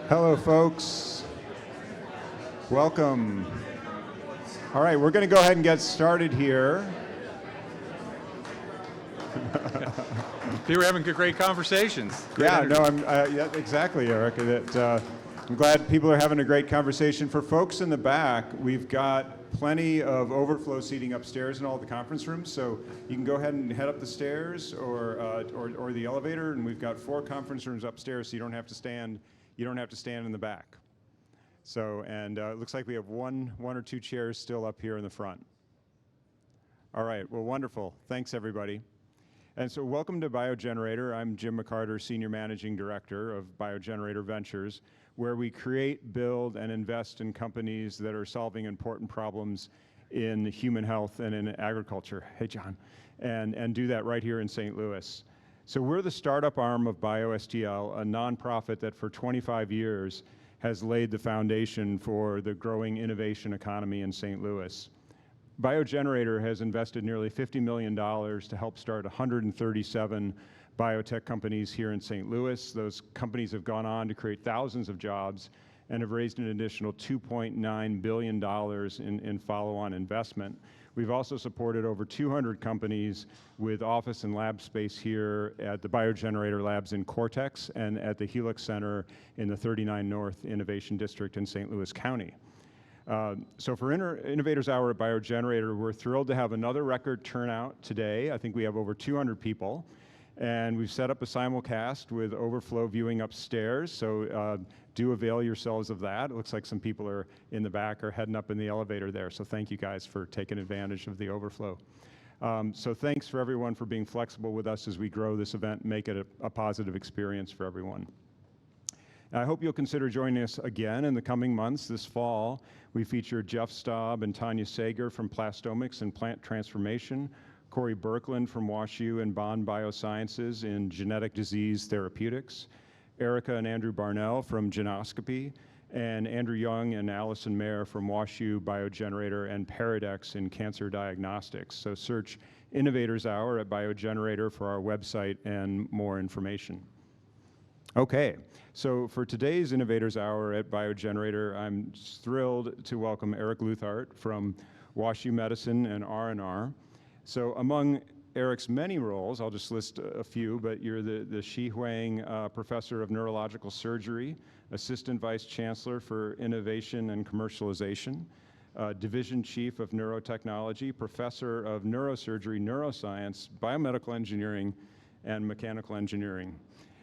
Hello, folks. Welcome. All right, we're going to go ahead and get started here. We were having great conversations. Great Yeah, energy. no, yeah, exactly, Eric. I'm glad people are having a great conversation. For folks in the back, we've got plenty of overflow seating upstairs in all the conference rooms, so you can go ahead and head up the stairs or the elevator, and we've got 4 conference rooms upstairs, so you don't have to stand. You don't have to stand in the back. So, and it looks like we have one or two chairs still up here in the front. All right, well, wonderful. Thanks, everybody. And so welcome to BioGenerator. I'm Jim McCarter, Senior Managing Director of BioGenerator Ventures, where we create, build, and invest in companies that are solving important problems in human health and in agriculture. Hey, John. And do that right here in St. Louis. So we're the startup arm of BioSTL, a nonprofit that for 25 years has laid the foundation for the growing innovation economy in St. Louis. BioGenerator has invested nearly $50 million to help start 137 biotech companies here in St. Louis. Those companies have gone on to create thousands of jobs and have raised an additional $2.9 billion in follow-on investment. We've also supported over 200 companies with office and lab space here at the BioGenerator labs in Cortex and at the Helix Center in the 39 North Innovation District in St. Louis County. So for Innovators Hour at BioGenerator, we're thrilled to have another record turnout today. I think we have over 200 people. And we've set up a simulcast with overflow viewing upstairs, so do avail yourselves of that. It looks like some people are in the back or heading up in the elevator there, so thank you guys for taking advantage of the overflow. So thanks for everyone for being flexible with us as we grow this event and make it a positive experience for everyone. I hope you'll consider joining us again in the coming months. This fall, we feature Jeff Staub and Tanya Sager from Plastomics and Plant Transformation, Corey Berkland from WashU and Bond Biosciences in Genetic Disease Therapeutics, Erica and Andrew Barnell from Genoscopy, and Andrew Young and Allison Mayer from WashU, BioGenerator, and Paradex in Cancer Diagnostics. So search Innovators Hour at BioGenerator for our website and more information. Okay, so for today's Innovators Hour at BioGenerator, I'm thrilled to welcome Eric Leuthardt from WashU Medicine and Aurenar. So among Eric's many roles, I'll just list a few, but you're the Shi Huang Professor of Neurological Surgery, Assistant Vice Chancellor for Innovation and Commercialization, Division Chief of Neurotechnology, Professor of Neurosurgery, Neuroscience, Biomedical Engineering, and Mechanical Engineering.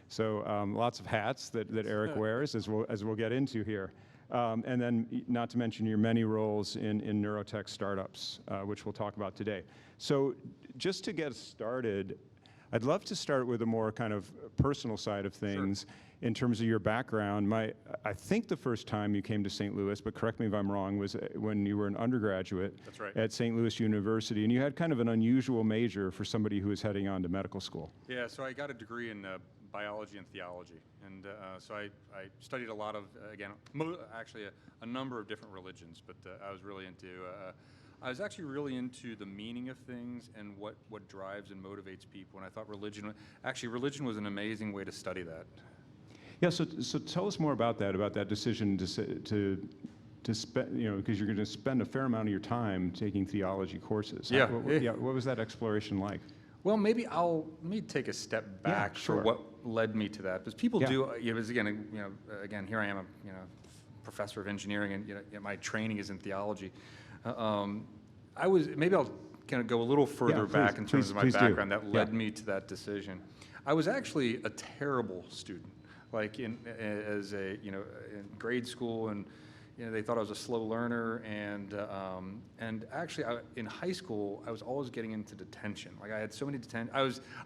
So lots of hats that Eric wears, as we'll get into here. And then not to mention your many roles in neurotech startups, which we'll talk about today. So just to get started, I'd love to start with a more kind of personal side of things. Sure. In terms of your background. I think the first time you came to St. Louis, but correct me if I'm wrong, was when you were an undergraduate. That's right. At St. Louis University, and you had kind of an unusual major for somebody who was heading on to medical school. Yeah, so I got a degree in biology and theology, and so I studied a lot of, again, actually a number of different religions, but I was really into, I was actually really into the meaning of things and what drives and motivates people, and I thought religion was an amazing way to study that. Yeah, so tell us more about that decision to spend, because you're going to spend a fair amount of your time taking theology courses. Yeah. What was that exploration like? Well, let me take a step back sure. for what led me to that, because people do. Because again, here I am, a professor of engineering, and my training is in theology. Maybe I'll kind of go a little further back in terms of my background that led me to that decision. I was actually a terrible student. Like in grade school, and they thought I was a slow learner, and actually in high school I was always getting into detention. Like I had so many detention.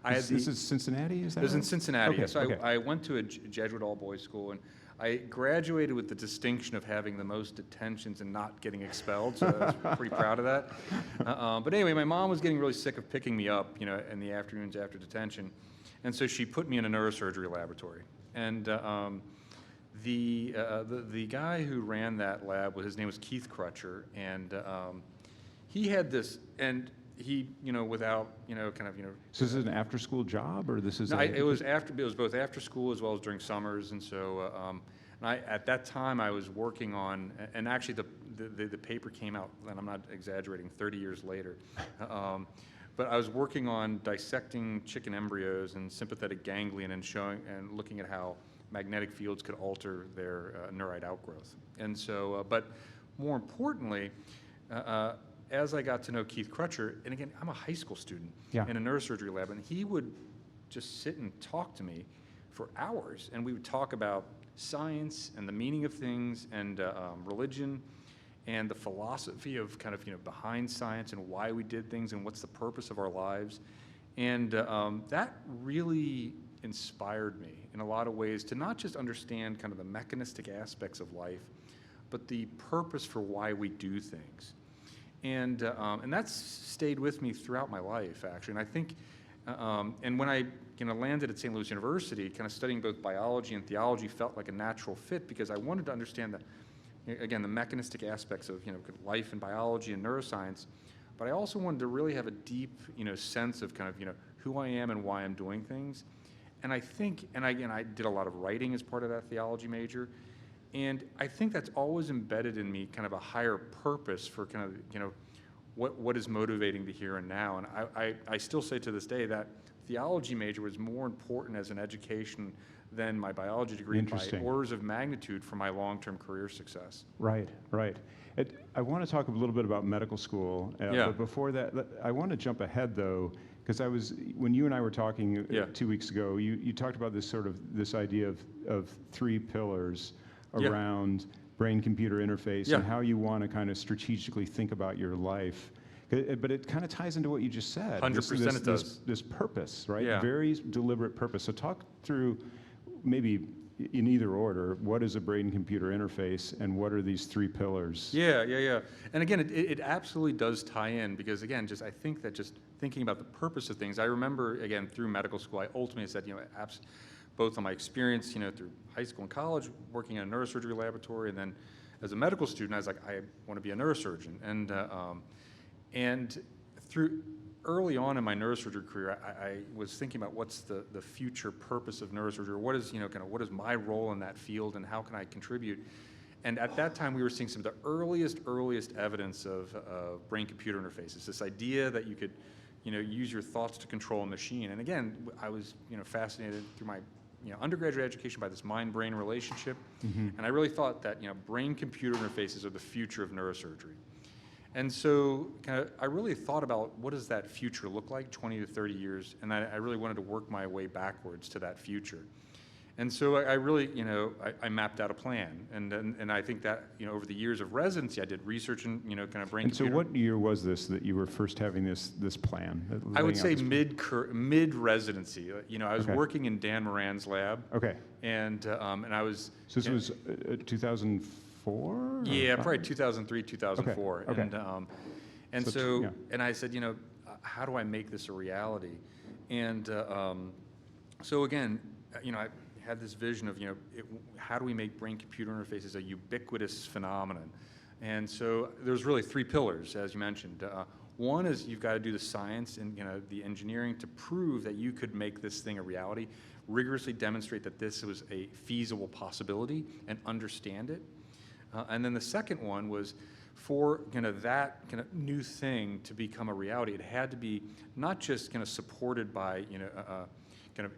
This is Cincinnati, is that? It was in Cincinnati. Okay, So okay. I went to a Jesuit all-boys school, and I graduated with the distinction of having the most detentions and not getting expelled. So I was pretty proud of that. But anyway, my mom was getting really sick of picking me up, in the afternoons after detention, and so she put me in a neurosurgery laboratory. And the guy who ran that lab, his name was Keith Crutcher, and he had this, and he, without, So is it an after-school job, or this is? No, it was both after school as well as during summers, and so And at that time, I was working on, and actually the paper came out, and I'm not exaggerating, 30 years later. But I was working on dissecting chicken embryos and sympathetic ganglion and looking at how magnetic fields could alter their neurite outgrowth. And so, but more importantly, as I got to know Keith Crutcher, and again, I'm a high school student in a neurosurgery lab, and he would just sit and talk to me for hours, and we would talk about science and the meaning of things and religion and the philosophy of kind of, behind science and why we did things and what's the purpose of our lives. And that really inspired me in a lot of ways to not just understand kind of the mechanistic aspects of life, but the purpose for why we do things. And that's stayed with me throughout my life, actually. And I think, and when I landed at St. Louis University, kind of studying both biology and theology felt like a natural fit because I wanted to understand again, the mechanistic aspects of life and biology and neuroscience, but I also wanted to really have a deep sense of kind of who I am and why I'm doing things. And I think, and I did a lot of writing as part of that theology major, and I think that's always embedded in me kind of a higher purpose for kind of what is motivating the here and now. And I still say to this day that theology major was more important as an education than my biology degree by orders of magnitude for my long-term career success. Right, right. I want to talk a little bit about medical school, but before that, I want to jump ahead though, because when you and I were talking 2 weeks ago, you talked about this idea of three pillars around brain-computer interface and how you want to kind of strategically think about your life. But it kind of ties into what you just said. 100% it does. This purpose, right? Yeah. Very deliberate purpose. So talk through, maybe in either order, what is a brain-computer interface and what are these three pillars? Yeah. And again, it absolutely does tie in because, again, I think that just thinking about the purpose of things, I remember, again, through medical school, I ultimately said, both on my experience, through high school and college, working in a neurosurgery laboratory, and then as a medical student, I was like, I want to be a neurosurgeon. And through early on in my neurosurgery career, I was thinking about what's the future purpose of neurosurgery, what is what is my role in that field, and how can I contribute? And at that time, we were seeing some of the earliest evidence of brain-computer interfaces. This idea that you could, use your thoughts to control a machine. And again, I was, fascinated through my undergraduate education by this mind-brain relationship, and I really thought that brain-computer interfaces are the future of neurosurgery. And so I really thought about what does that future look like 20 to 30 years, and I really wanted to work my way backwards to that future. And so I really, I mapped out a plan, and I think that, over the years of residency, I did research in, kind of brain-computer. And so what year was this that you were first having this plan? I would say mid-residency. I was working in Dan Moran's lab. Okay. And I was... So this was 2004? Yeah, probably 2003, 2004. Okay. And and I said, how do I make this a reality? And so again, I had this vision of, how do we make brain-computer interfaces a ubiquitous phenomenon? And so there's really three pillars, as you mentioned. One is you've got to do the science and the engineering to prove that you could make this thing a reality, rigorously demonstrate that this was a feasible possibility, and understand it. And then the second one was for that new thing to become a reality, it had to be not just supported by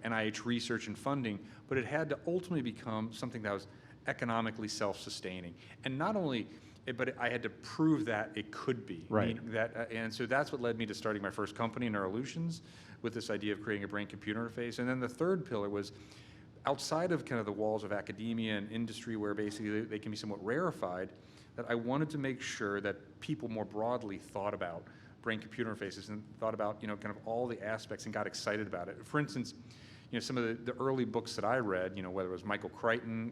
NIH research and funding, but it had to ultimately become something that was economically self-sustaining. And not only, but I had to prove that it could be. Right. And so that's what led me to starting my first company, Neurolutions, with this idea of creating a brain-computer interface. And then the third pillar was outside of the walls of academia and industry, where basically they can be somewhat rarefied, that I wanted to make sure that people more broadly thought about brain-computer interfaces and thought about, all the aspects and got excited about it. For instance, some of the early books that I read, whether it was Michael Crichton,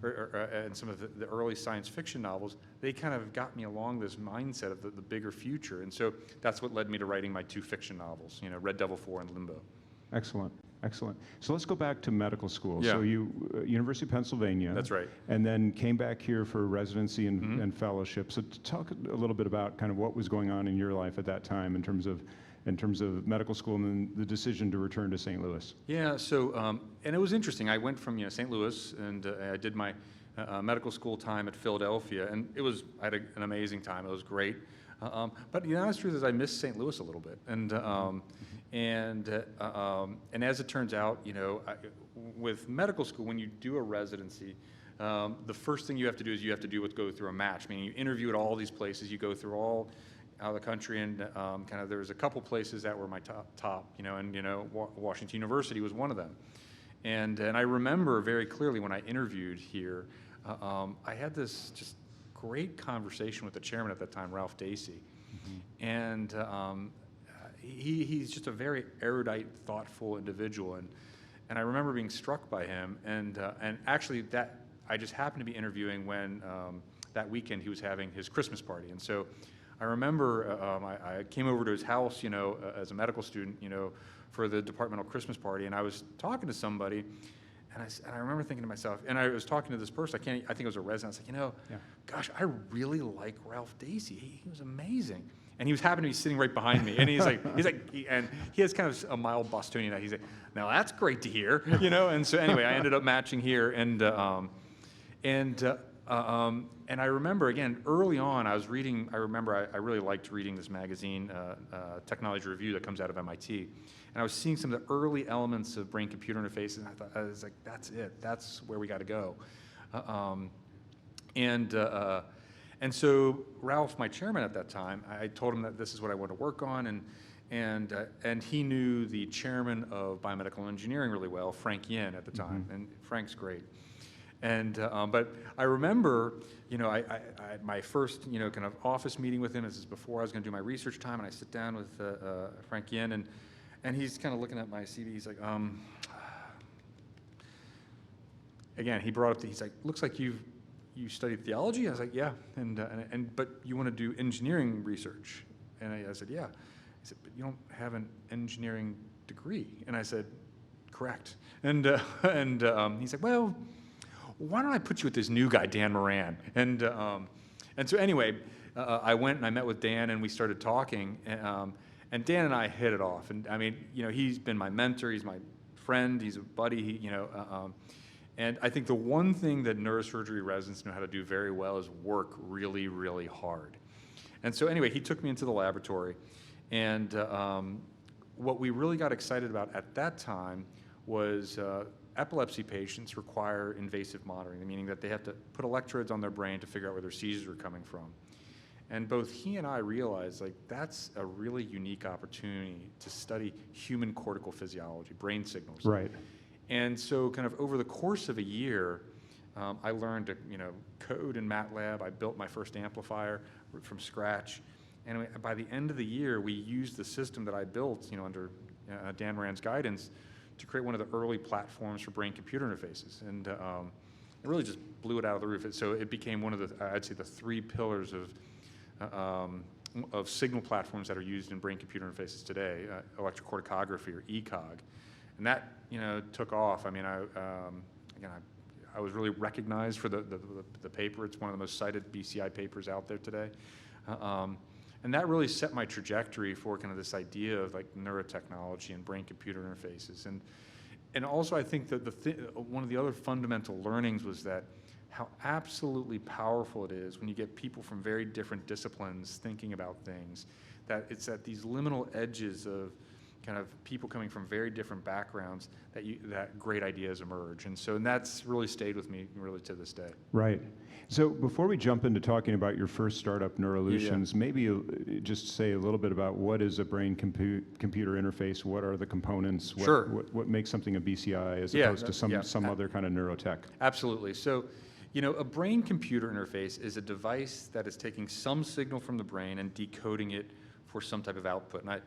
and some of the early science fiction novels, they kind of got me along this mindset of the bigger future. And so that's what led me to writing my two fiction novels, Red Devil 4 and Limbo. Excellent. Excellent. So let's go back to medical school. Yeah. So you, University of Pennsylvania. That's right. And then came back here for residency and fellowship. So talk a little bit about kind of what was going on in your life at that time in terms of in terms of medical school and then the decision to return to St. Louis? Yeah, so, and it was interesting. I went from, St. Louis, and I did my medical school time at Philadelphia, and I had an amazing time. It was great. But the honest truth is I missed St. Louis a little bit. And as it turns out, with medical school, when you do a residency, the first thing you have to do is you have to go through a match, meaning you interview at all these places, you go through all out of the country, and there was a couple places that were my top, Washington University was one of them. And I remember very clearly when I interviewed here, I had this just great conversation with the chairman at that time, Ralph Dacey. Mm-hmm. And he's just a very erudite, thoughtful individual. And I remember being struck by him. And actually, I just happened to be interviewing when that weekend he was having his Christmas party. And so I remember I came over to his house, as a medical student, for the departmental Christmas party, and I was talking to somebody, and I remember thinking to myself, and I was talking to this person, I think it was a resident, I was like, yeah. Gosh, I really like Ralph Dacey. He was amazing. And he was happened to be sitting right behind me, and and he has kind of a mild Bostonian that he's like, now that's great to hear, and so anyway, I ended up matching here, and I remember, again, early on, I really liked reading this magazine, Technology Review, that comes out of MIT. And I was seeing some of the early elements of brain-computer interfaces, and I was like, that's it. That's where we got to go. And so Ralph, my chairman at that time, I told him that this is what I wanted to work on, and he knew the chairman of biomedical engineering really well, Frank Yin, at the time, and Frank's great. And but I remember, I had my first, kind of office meeting with him. This is before I was going to do my research time, and I sit down with Frank Yin, and he's kind of looking at my CV. He's like, again, he brought up, he's like, looks like you studied theology. I was like, yeah, but you want to do engineering research? And I said, yeah. He said, but you don't have an engineering degree. And I said, correct. And he's like, well, why don't I put you with this new guy, Dan Moran? And so anyway, I went and I met with Dan, and we started talking, and Dan and I hit it off. And I mean, he's been my mentor, he's my friend, he's a buddy, and I think the one thing that neurosurgery residents know how to do very well is work really, really hard. And so anyway, he took me into the laboratory, and what we really got excited about at that time was epilepsy patients require invasive monitoring, meaning that they have to put electrodes on their brain to figure out where their seizures are coming from. And both he and I realized, that's a really unique opportunity to study human cortical physiology, brain signals. Right. And so kind of over the course of a year, I learned to, code in MATLAB. I built my first amplifier from scratch. And by the end of the year, we used the system that I built, under Dan Moran's guidance, to create one of the early platforms for brain-computer interfaces. And it really just blew it out of the roof. So it became one of I'd say the 3 pillars of signal platforms that are used in brain-computer interfaces today, electrocorticography, or ECOG. And that, took off. I mean, I was really recognized for the paper. It's one of the most cited BCI papers out there today. And that really set my trajectory for kind of this idea of neurotechnology and brain-computer interfaces. And also, I think that one of the other fundamental learnings was that how absolutely powerful it is when you get people from very different disciplines thinking about things, that it's at these liminal edges of kind of people coming from very different backgrounds that great ideas emerge. And that's really stayed with me really to this day. Right. So before we jump into talking about your first startup, Neurolutions, maybe just say a little bit about what is a brain-computer interface, what are the components, what makes something a BCI as opposed to some other kind of neurotech? Absolutely. So, a brain-computer interface is a device that is taking some signal from the brain and decoding it for some type of output. And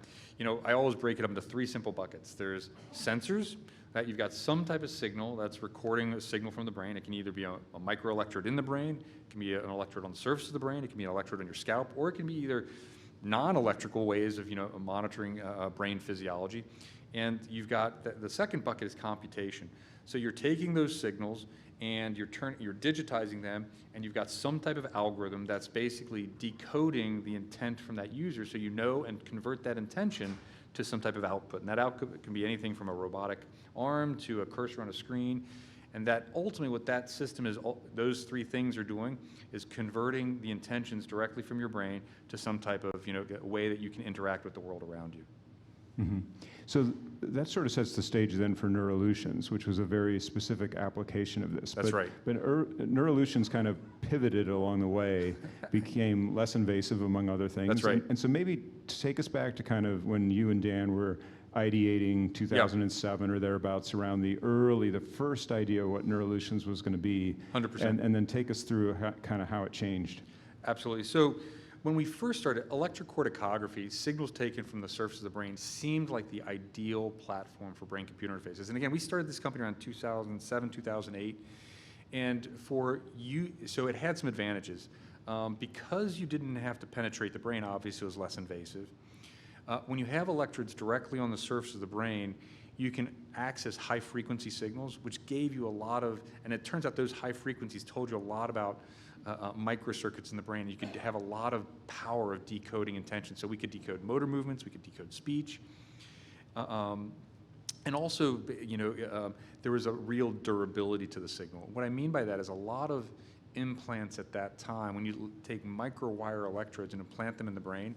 I always break it up into 3 simple buckets. There's sensors, that you've got some type of signal that's recording a signal from the brain. It can either be a microelectrode in the brain, it can be an electrode on the surface of the brain, it can be an electrode on your scalp, or it can be either non-electrical ways of monitoring brain physiology. And you've got the second bucket is computation. So you're taking those signals and you're digitizing them, and you've got some type of algorithm that's basically decoding the intent from that user, so you know and convert that intention to some type of output. And that output can be anything from a robotic arm to a cursor on a screen. And that ultimately what that system is, those three things are doing is converting the intentions directly from your brain to some type of way that you can interact with the world around you. Mm-hmm. So that sort of sets the stage then for Neurolutions, which was a very specific application of this. That's right. But Neurolutions kind of pivoted along the way, became less invasive among other things. That's right. And so maybe to take us back to kind of when you and Dan were ideating 2007 or thereabouts around the first idea of what Neurolutions was going to be. 100%. And then take us through kind of how it changed. Absolutely. So when we first started, electrocorticography, signals taken from the surface of the brain, seemed like the ideal platform for brain-computer interfaces. And again, we started this company around 2007, 2008. And so it had some advantages. Because you didn't have to penetrate the brain, obviously it was less invasive. When you have electrodes directly on the surface of the brain, you can access high-frequency signals, which gave you a lot of, and it turns out those high frequencies told you a lot about microcircuits in the brain. You could have a lot of power of decoding intention. So we could decode motor movements, we could decode speech. And also, there was a real durability to the signal. What I mean by that is a lot of implants at that time, when you take microwire electrodes and implant them in the brain,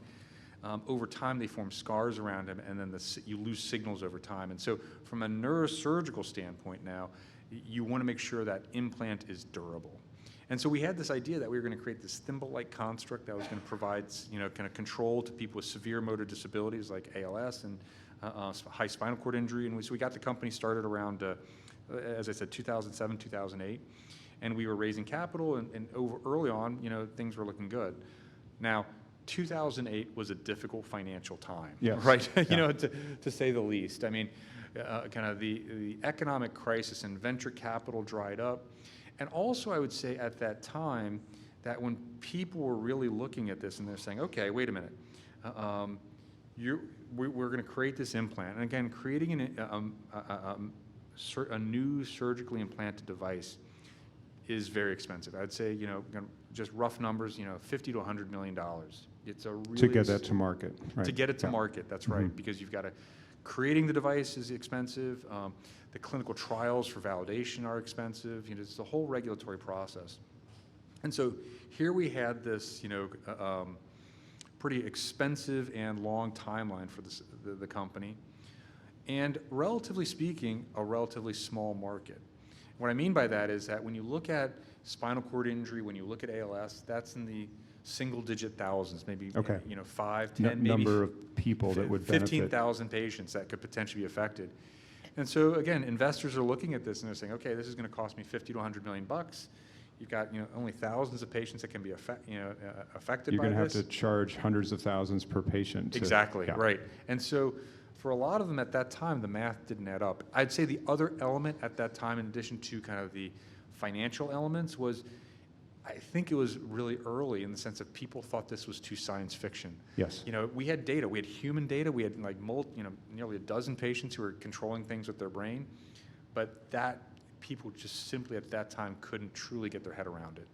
over time they form scars around them, and then you lose signals over time. And so from a neurosurgical standpoint now, you want to make sure that implant is durable. And so we had this idea that we were going to create this thimble-like construct that was going to provide, kind of control to people with severe motor disabilities like ALS and high spinal cord injury. And so we got the company started around, as I said, 2007, 2008. And we were raising capital, and early on, things were looking good. Now, 2008 was a difficult financial time, yes. right? Yeah. To say the least. I mean, kind of the economic crisis and venture capital dried up. And also, I would say at that time that when people were really looking at this and they're saying, okay, wait a minute, we're going to create this implant. And again, creating a new surgically implanted device is very expensive. I'd say, just rough numbers, $50 to $100 million. It's a really to get that to market, right? To get it to market, that's right, because you've got to, creating the device is expensive. The clinical trials for validation are expensive. It's the whole regulatory process. And so here we had this, pretty expensive and long timeline for the company, and relatively speaking, a relatively small market. What I mean by that is that when you look at spinal cord injury, when you look at ALS, that's in the single-digit thousands, maybe 5, 10, maybe number of people that would benefit. 15,000 patients that could potentially be affected. And so again, investors are looking at this and they're saying, okay, this is going to cost me 50 to 100 million bucks. You've got only thousands of patients that can be affected by this. You're going to have to charge hundreds of thousands per patient. Exactly, right. And so for a lot of them at that time, the math didn't add up. I'd say the other element at that time, in addition to kind of the financial elements, was I think it was really early in the sense that people thought this was too science fiction. Yes. We had data. We had human data. We had nearly a dozen patients who were controlling things with their brain, but that people just simply at that time couldn't truly get their head around it.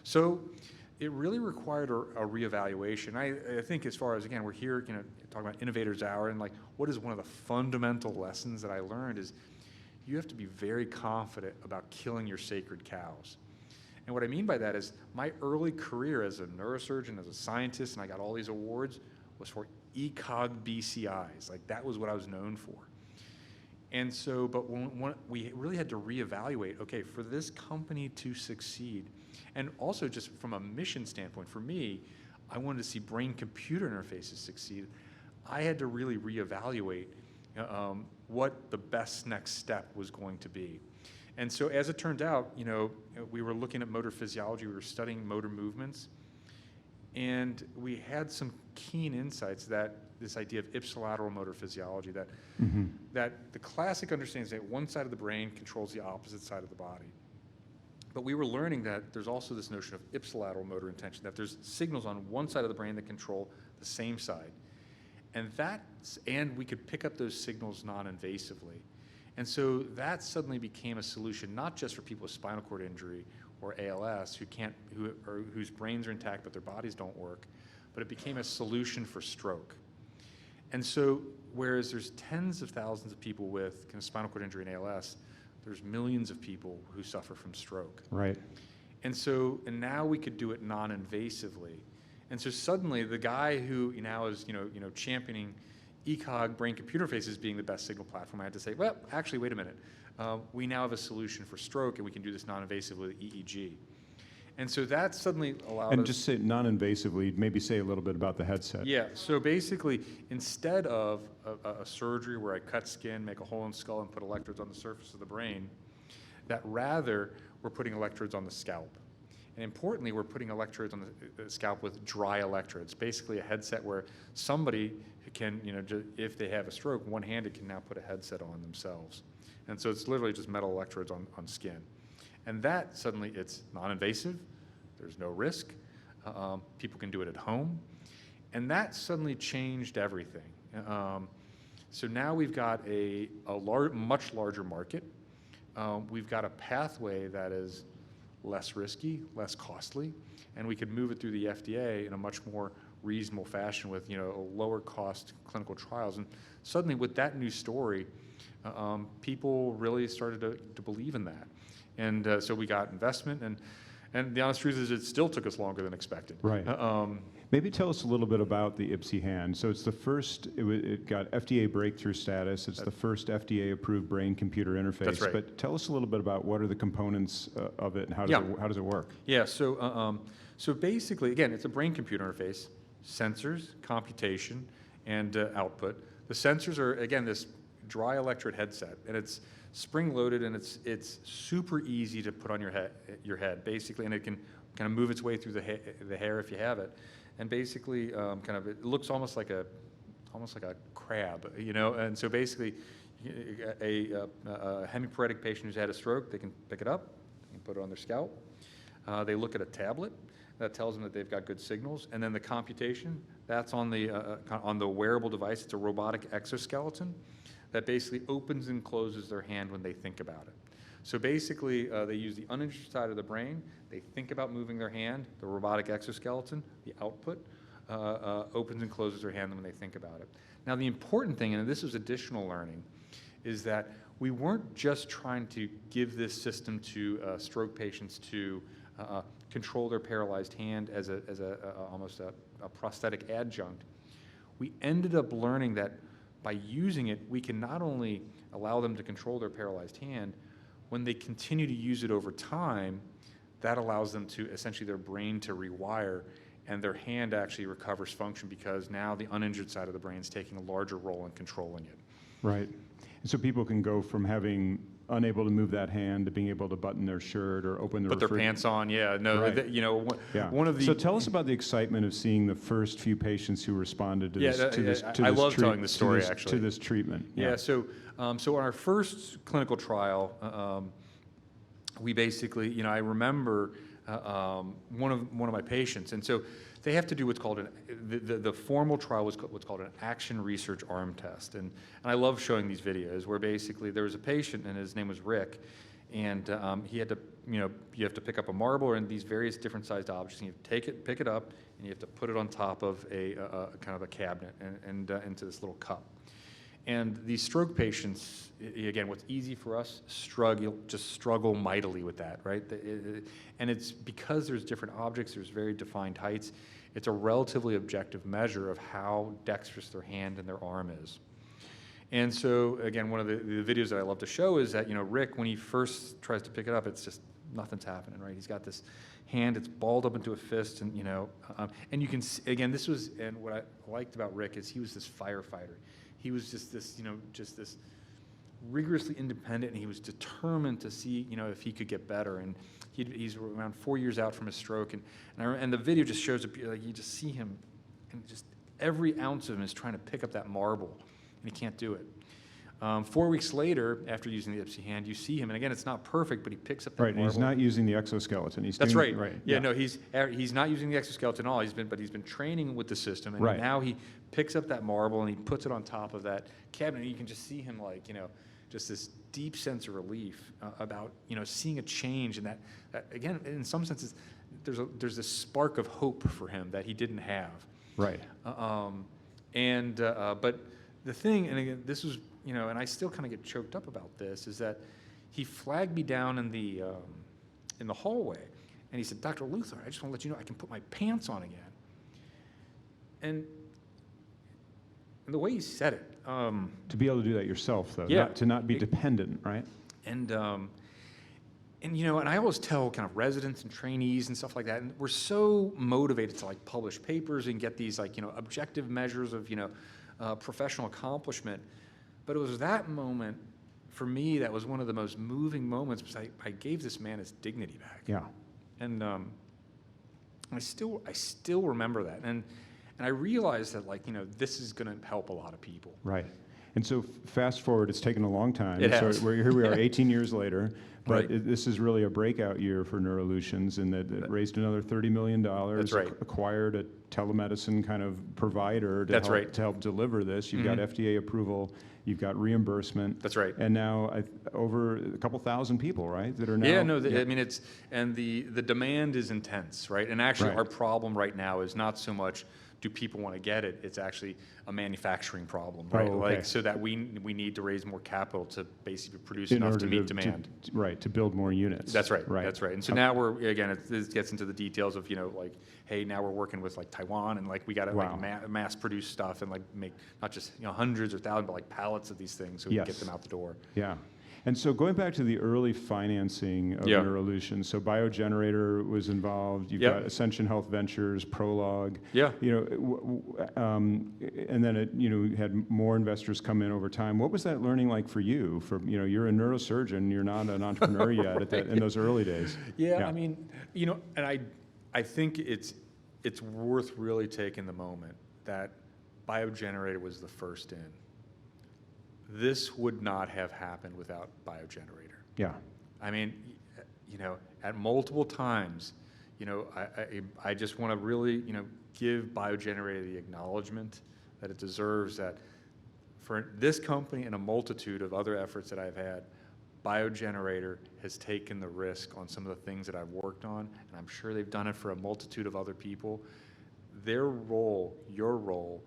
So it really required a reevaluation. I think as far as, again, we're here talking about Innovators Hour, and what is one of the fundamental lessons that I learned is you have to be very confident about killing your sacred cows. And what I mean by that is my early career as a neurosurgeon, as a scientist, and I got all these awards, was for ECOG BCIs. That was what I was known for. And so, but when we really had to reevaluate, okay, for this company to succeed, and also just from a mission standpoint, for me, I wanted to see brain-computer interfaces succeed. I had to really reevaluate what the best next step was going to be. And so as it turned out, we were looking at motor physiology, we were studying motor movements, and we had some keen insights that this idea of ipsilateral motor physiology, that, that the classic understanding is that one side of the brain controls the opposite side of the body. But we were learning that there's also this notion of ipsilateral motor intention, that there's signals on one side of the brain that control the same side. And we could pick up those signals non-invasively. And so that suddenly became a solution, not just for people with spinal cord injury or ALS whose brains are intact but their bodies don't work, but it became a solution for stroke. And so whereas there's tens of thousands of people with kind of spinal cord injury and ALS, there's millions of people who suffer from stroke. Right. And now we could do it non-invasively. And so suddenly the guy who now is championing ECOG brain-computer interfaces being the best signal platform, I had to say, well, actually, wait a minute. We now have a solution for stroke, and we can do this non-invasively with EEG. And so that suddenly allowed us... And just say non-invasively, maybe say a little bit about the headset. Yeah, so basically, instead of a surgery where I cut skin, make a hole in the skull, and put electrodes on the surface of the brain, that rather we're putting electrodes on the scalp. And importantly, we're putting electrodes on the scalp with dry electrodes, basically a headset where somebody can, if they have a stroke, one-handed can now put a headset on themselves. And so it's literally just metal electrodes on skin. And that suddenly, it's non-invasive, there's no risk, people can do it at home, and that suddenly changed everything. So now we've got a much larger market. We've got a pathway that is less risky, less costly, and we could move it through the FDA in a much more reasonable fashion with lower cost clinical trials. And suddenly with that new story, people really started to believe in that. And so we got investment, and the honest truth is it still took us longer than expected. Right. Maybe tell us a little bit about the IPSI hand. So it's the first, it got FDA breakthrough status. It's the first FDA-approved brain-computer interface. That's right. But tell us a little bit about what are the components of it and how does it work? Yeah, so basically, again, it's a brain-computer interface, sensors, computation, and output. The sensors are, again, this dry electrode headset, and it's spring-loaded, and it's super easy to put on your head, basically, and it can kind of move its way through the hair if you have it. And basically, it looks almost like a crab, And so basically, a hemiparetic patient who's had a stroke, they can pick it up, they can put it on their scalp. They look at a tablet that tells them that they've got good signals, and then the computation, that's on the wearable device. It's a robotic exoskeleton that basically opens and closes their hand when they think about it. So basically, they use the uninjured side of the brain. They think about moving their hand. The robotic exoskeleton, the output, opens and closes their hand when they think about it. Now, the important thing, and this is additional learning, is that we weren't just trying to give this system to stroke patients to control their paralyzed hand as almost a prosthetic adjunct. We ended up learning that by using it, we can not only allow them to control their paralyzed hand, when they continue to use it over time, that allows them to, essentially their brain to rewire, and their hand actually recovers function because now the uninjured side of the brain is taking a larger role in controlling it. Right. And so people can go from having unable to move that hand to being able to button their shirt or open their Put their pants on, yeah. No, right. One of the... So tell us about the excitement of seeing the first few patients who responded to this. I love telling the story, actually. To this treatment. Yeah, so in our first clinical trial, we basically, I remember one of my patients, and so they have to do what's called the formal trial was what's called an action research arm test, and I love showing these videos where basically there was a patient and his name was Rick, and he had to, you have to pick up a marble and these various different sized objects, and you have to pick it up, and you have to put it on top of a kind of a cabinet and into this little cup. And these stroke patients, again, what's easy for us, struggle mightily with that, right? And it's because there's different objects, there's very defined heights. It's a relatively objective measure of how dexterous their hand and their arm is. And so, again, one of the videos that I love to show is that, Rick, when he first tries to pick it up, it's just nothing's happening, right? He's got this hand, it's balled up into a fist, and, and you can see, again, and what I liked about Rick is he was this firefighter. He was just this, just this rigorously independent, and he was determined to see, if he could get better. And he's around 4 years out from his stroke, and the video just shows up, like you just see him, and just every ounce of him is trying to pick up that marble, and he can't do it. 4 weeks later, after using the Ipsy hand, you see him, and again, it's not perfect, but he picks up that Right, and he's marble. not using the exoskeleton. That's right. Right. Yeah, no, he's not using the exoskeleton at all. But he's been training with the system, and Right. now he picks up that marble and he puts it on top of that cabinet. And you can just see him just this deep sense of relief about seeing a change, and that again, in some senses, there's this spark of hope for him that he didn't have. Right. But the thing, and again, this was, and I still kind of get choked up about this, is that he flagged me down in the hallway, and he said, "Dr. Leuthardt, I just want to let you know I can put my pants on again." And the way he said it, to be able to do that yourself, though, yeah, to not be dependent, right? And I always tell kind of residents and trainees and stuff like that, and we're so motivated to publish papers and get these objective measures of professional accomplishment. But it was that moment for me that was one of the most moving moments, because I gave this man his dignity back. Yeah. And I still remember that, and I realized that this is going to help a lot of people. Right. And so fast forward, it's taken a long time. It has. So here we are 18 years later, but Right. this is really a breakout year for Neurolutions, in that it raised another $30 million, That's right. acquired a telemedicine kind of provider to, That's help, right. to help deliver this. You've got FDA approval, you've got reimbursement. That's right. And now over a couple thousand people, right, that are now. Yeah, no, I mean, the demand is intense, right? And actually, Right. our problem right now is not so much do people want to get it, it's actually a manufacturing problem, right? Oh, okay. So that we need to raise more capital to basically produce in enough order to meet demand. Right, to build more units. That's right. Right. That's right. And so now this gets into the details of, hey, now we're working with Taiwan, and we got to Wow. mass produce stuff and make not just hundreds or thousands, but pallets of these things so we Yes. can get them out the door. Yeah. And so going back to the early financing of Yeah. Neurolution, so BioGenerator was involved. You've Yeah. got Ascension Health Ventures, Prologue. Yeah. And then it had more investors come in over time. What was that learning like for you? You're a neurosurgeon. You're not an entrepreneur yet in those early days. Yeah, I mean, and I think it's worth really taking the moment that BioGenerator was the first in. This would not have happened without BioGenerator. Yeah. I mean, at multiple times, I just want to really, give BioGenerator the acknowledgement that it deserves, that for this company and a multitude of other efforts that I've had, BioGenerator has taken the risk on some of the things that I've worked on, and I'm sure they've done it for a multitude of other people. Their role, your role,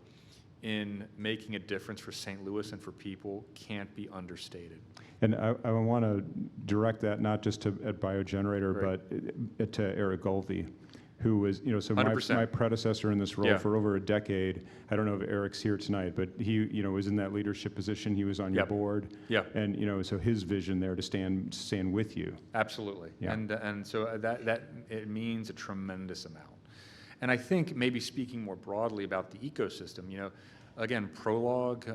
in making a difference for St. Louis and for people can't be understated. And I want to direct that not just at BioGenerator, Right. but to Eric Golthe, who was, so 100%. my predecessor in this role Yeah. for over a decade. I don't know if Eric's here tonight, but he, was in that leadership position. He was on your Yep. board. Yeah. And, so his vision there to stand with you. Absolutely. Yeah. And so that it means a tremendous amount. And I think maybe speaking more broadly about the ecosystem, again, Prologue,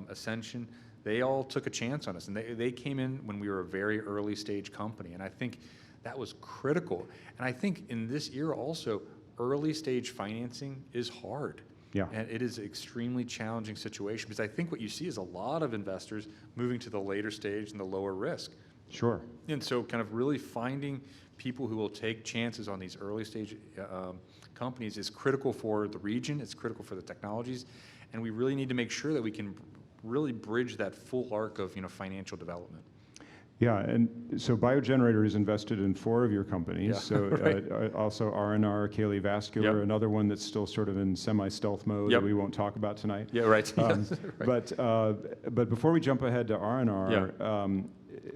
Ascension, they all took a chance on us, and they came in when we were a very early stage company, and I think that was critical. And I think in this era also, early stage financing is hard. Yeah. And it is an extremely challenging situation, because I think what you see is a lot of investors moving to the later stage and the lower risk. Sure. And so kind of really finding people who will take chances on these early stage companies is critical for the region, it's critical for the technologies, and we really need to make sure that we can really bridge that full arc of financial development. Yeah, and so BioGenerator is invested in 4 of your companies. Yeah. So Right. Also Aurenar, Cayley Vascular, Yep. another one that's still sort of in semi-stealth mode Yep. that we won't talk about tonight. Yeah, right. Yes, Right. But before we jump ahead to Aurenar,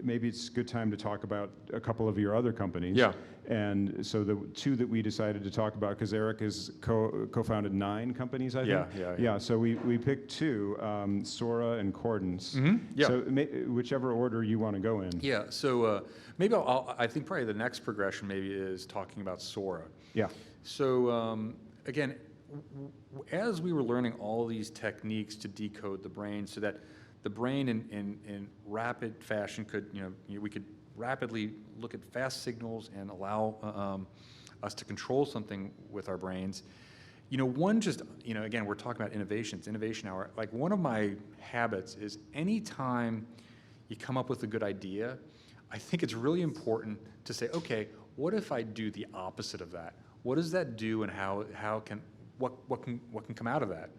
maybe it's a good time to talk about a couple of your other companies. Yeah. And so the 2 that we decided to talk about, because Eric has co-founded 9 companies, I think. Yeah. So we picked 2, Sora and Cordance. Yeah. So whichever order you want to go in. Yeah, so maybe I think probably the next progression maybe is talking about Sora. Yeah. So again, as we were learning all these techniques to decode the brain so that the brain in rapid fashion could, we could rapidly look at fast signals and allow us to control something with our brains, one just, again, we're talking about innovations, Innovation Hour. Like one of my habits is anytime you come up with a good idea, I think it's really important to say, okay, what if I do the opposite of that? What does that do, and what can come out of that?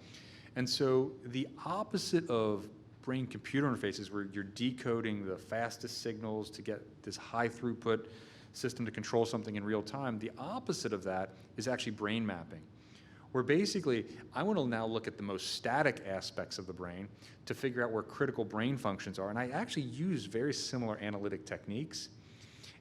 And so the opposite of brain-computer interfaces, where you're decoding the fastest signals to get this high throughput system to control something in real time, the opposite of that is actually brain mapping, where basically I want to now look at the most static aspects of the brain to figure out where critical brain functions are. And I actually use very similar analytic techniques.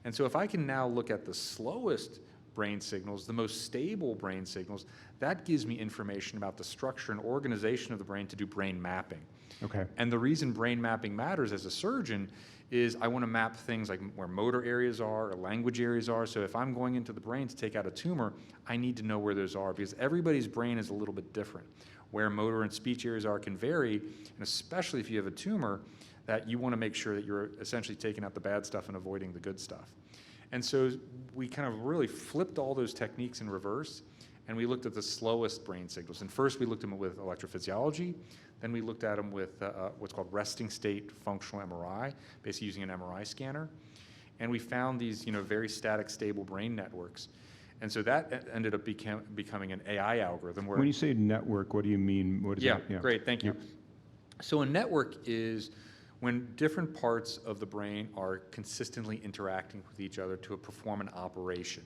And so if I can now look at the slowest brain signals, the most stable brain signals, that gives me information about the structure and organization of the brain to do brain mapping. Okay. And the reason brain mapping matters as a surgeon is I want to map things like where motor areas are or language areas are. So if I'm going into the brain to take out a tumor, I need to know where those are, because everybody's brain is a little bit different. Where motor and speech areas are can vary, and especially if you have a tumor, that you want to make sure that you're essentially taking out the bad stuff and avoiding the good stuff. And so we kind of really flipped all those techniques in reverse, and we looked at the slowest brain signals. And first we looked at them with electrophysiology, then we looked at them with what's called resting state functional MRI, basically using an MRI scanner. And we found these very static, stable brain networks. And so that ended up becoming an AI algorithm. Where when you say network, what do you mean? What is that? Yeah, great, thank you. So a network is when different parts of the brain are consistently interacting with each other to perform an operation.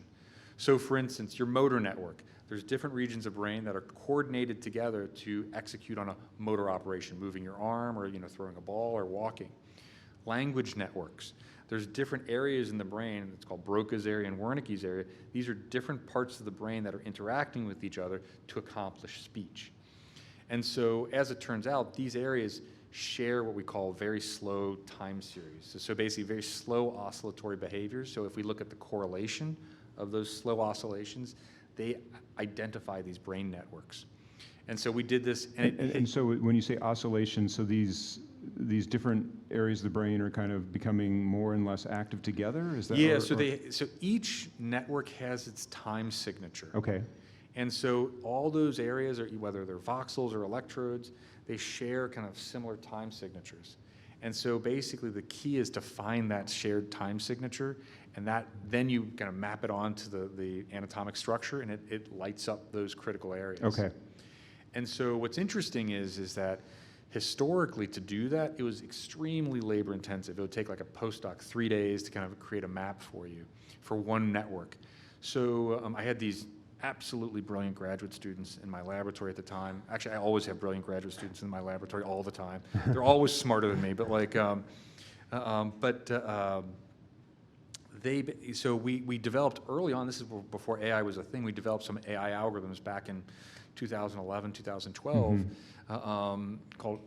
So for instance, your motor network, there's different regions of brain that are coordinated together to execute on a motor operation, moving your arm or throwing a ball or walking. Language networks, there's different areas in the brain, it's called Broca's area and Wernicke's area. These are different parts of the brain that are interacting with each other to accomplish speech. And so as it turns out, these areas share what we call very slow time series. So basically very slow oscillatory behaviors. So if we look at the correlation of those slow oscillations, they identify these brain networks. And so we did this. And so when you say oscillation, so these different areas of the brain are kind of becoming more and less active together? Is that? Yeah, so each network has its time signature. Okay. And so all those areas, whether they're voxels or electrodes, they share kind of similar time signatures. And so basically the key is to find that shared time signature, and then you kind of map it onto the anatomic structure, and it lights up those critical areas. Okay. And so what's interesting is that historically, to do that, it was extremely labor intensive. It would take like a postdoc 3 days to kind of create a map for you for one network. So I had these absolutely brilliant graduate students in my laboratory at the time. Actually, I always have brilliant graduate students in my laboratory all the time. They're always smarter than me, but so we developed early on, this is before AI was a thing, we developed some AI algorithms back in 2011, 2012,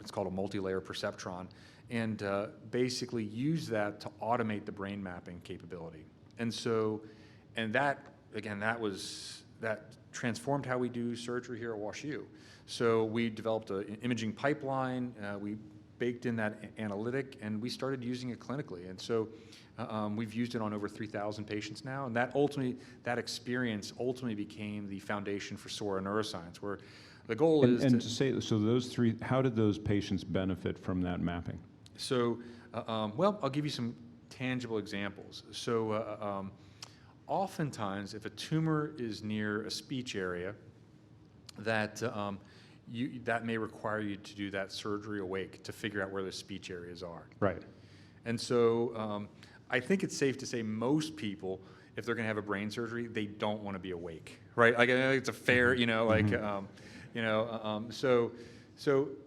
it's called a multi-layer perceptron, and basically use that to automate the brain mapping capability. And so, that transformed how we do surgery here at WashU. So we developed an imaging pipeline, we baked in that analytic, and we started using it clinically. And so we've used it on over 3,000 patients now, and that experience ultimately became the foundation for SORA neuroscience, where the goal is to say, so those three, how did those patients benefit from that mapping? So, well, I'll give you some tangible examples. So oftentimes, if a tumor is near a speech area, that may require you to do that surgery awake to figure out where the speech areas are. Right. And so I think it's safe to say most people, if they're going to have a brain surgery, they don't want to be awake, right? Like it's a fair,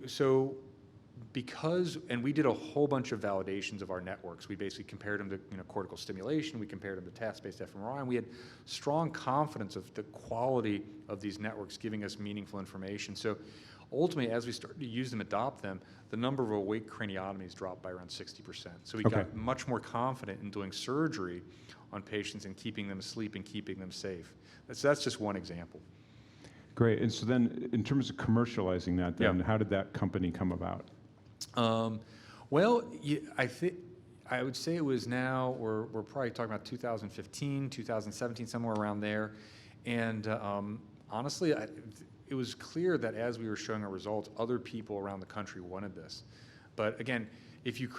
so because, and we did a whole bunch of validations of our networks. We basically compared them to cortical stimulation, we compared them to task-based fMRI, and we had strong confidence of the quality of these networks giving us meaningful information. So ultimately, as we started to use them, adopt them, the number of awake craniotomies dropped by around 60%. So we got much more confident in doing surgery on patients and keeping them asleep and keeping them safe. So that's just one example. Great. And so then, in terms of commercializing that, then how did that company come about? Well, I would say it was now, we're probably talking about 2015, 2017, somewhere around there. And honestly, it was clear that as we were showing our results, other people around the country wanted this. But again, if you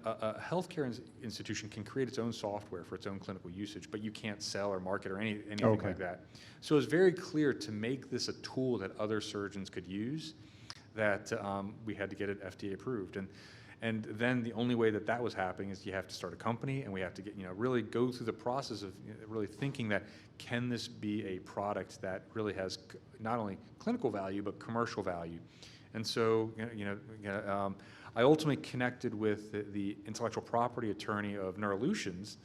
a healthcare institution can create its own software for its own clinical usage, but you can't sell or market or anything like that. So it was very clear to make this a tool that other surgeons could use, that we had to get it FDA approved. And then the only way that was happening is you have to start a company, and we have to get, really go through the process of really thinking that, can this be a product that really has not only clinical value but commercial value? And so, I ultimately connected with the intellectual property attorney of Neurolutions,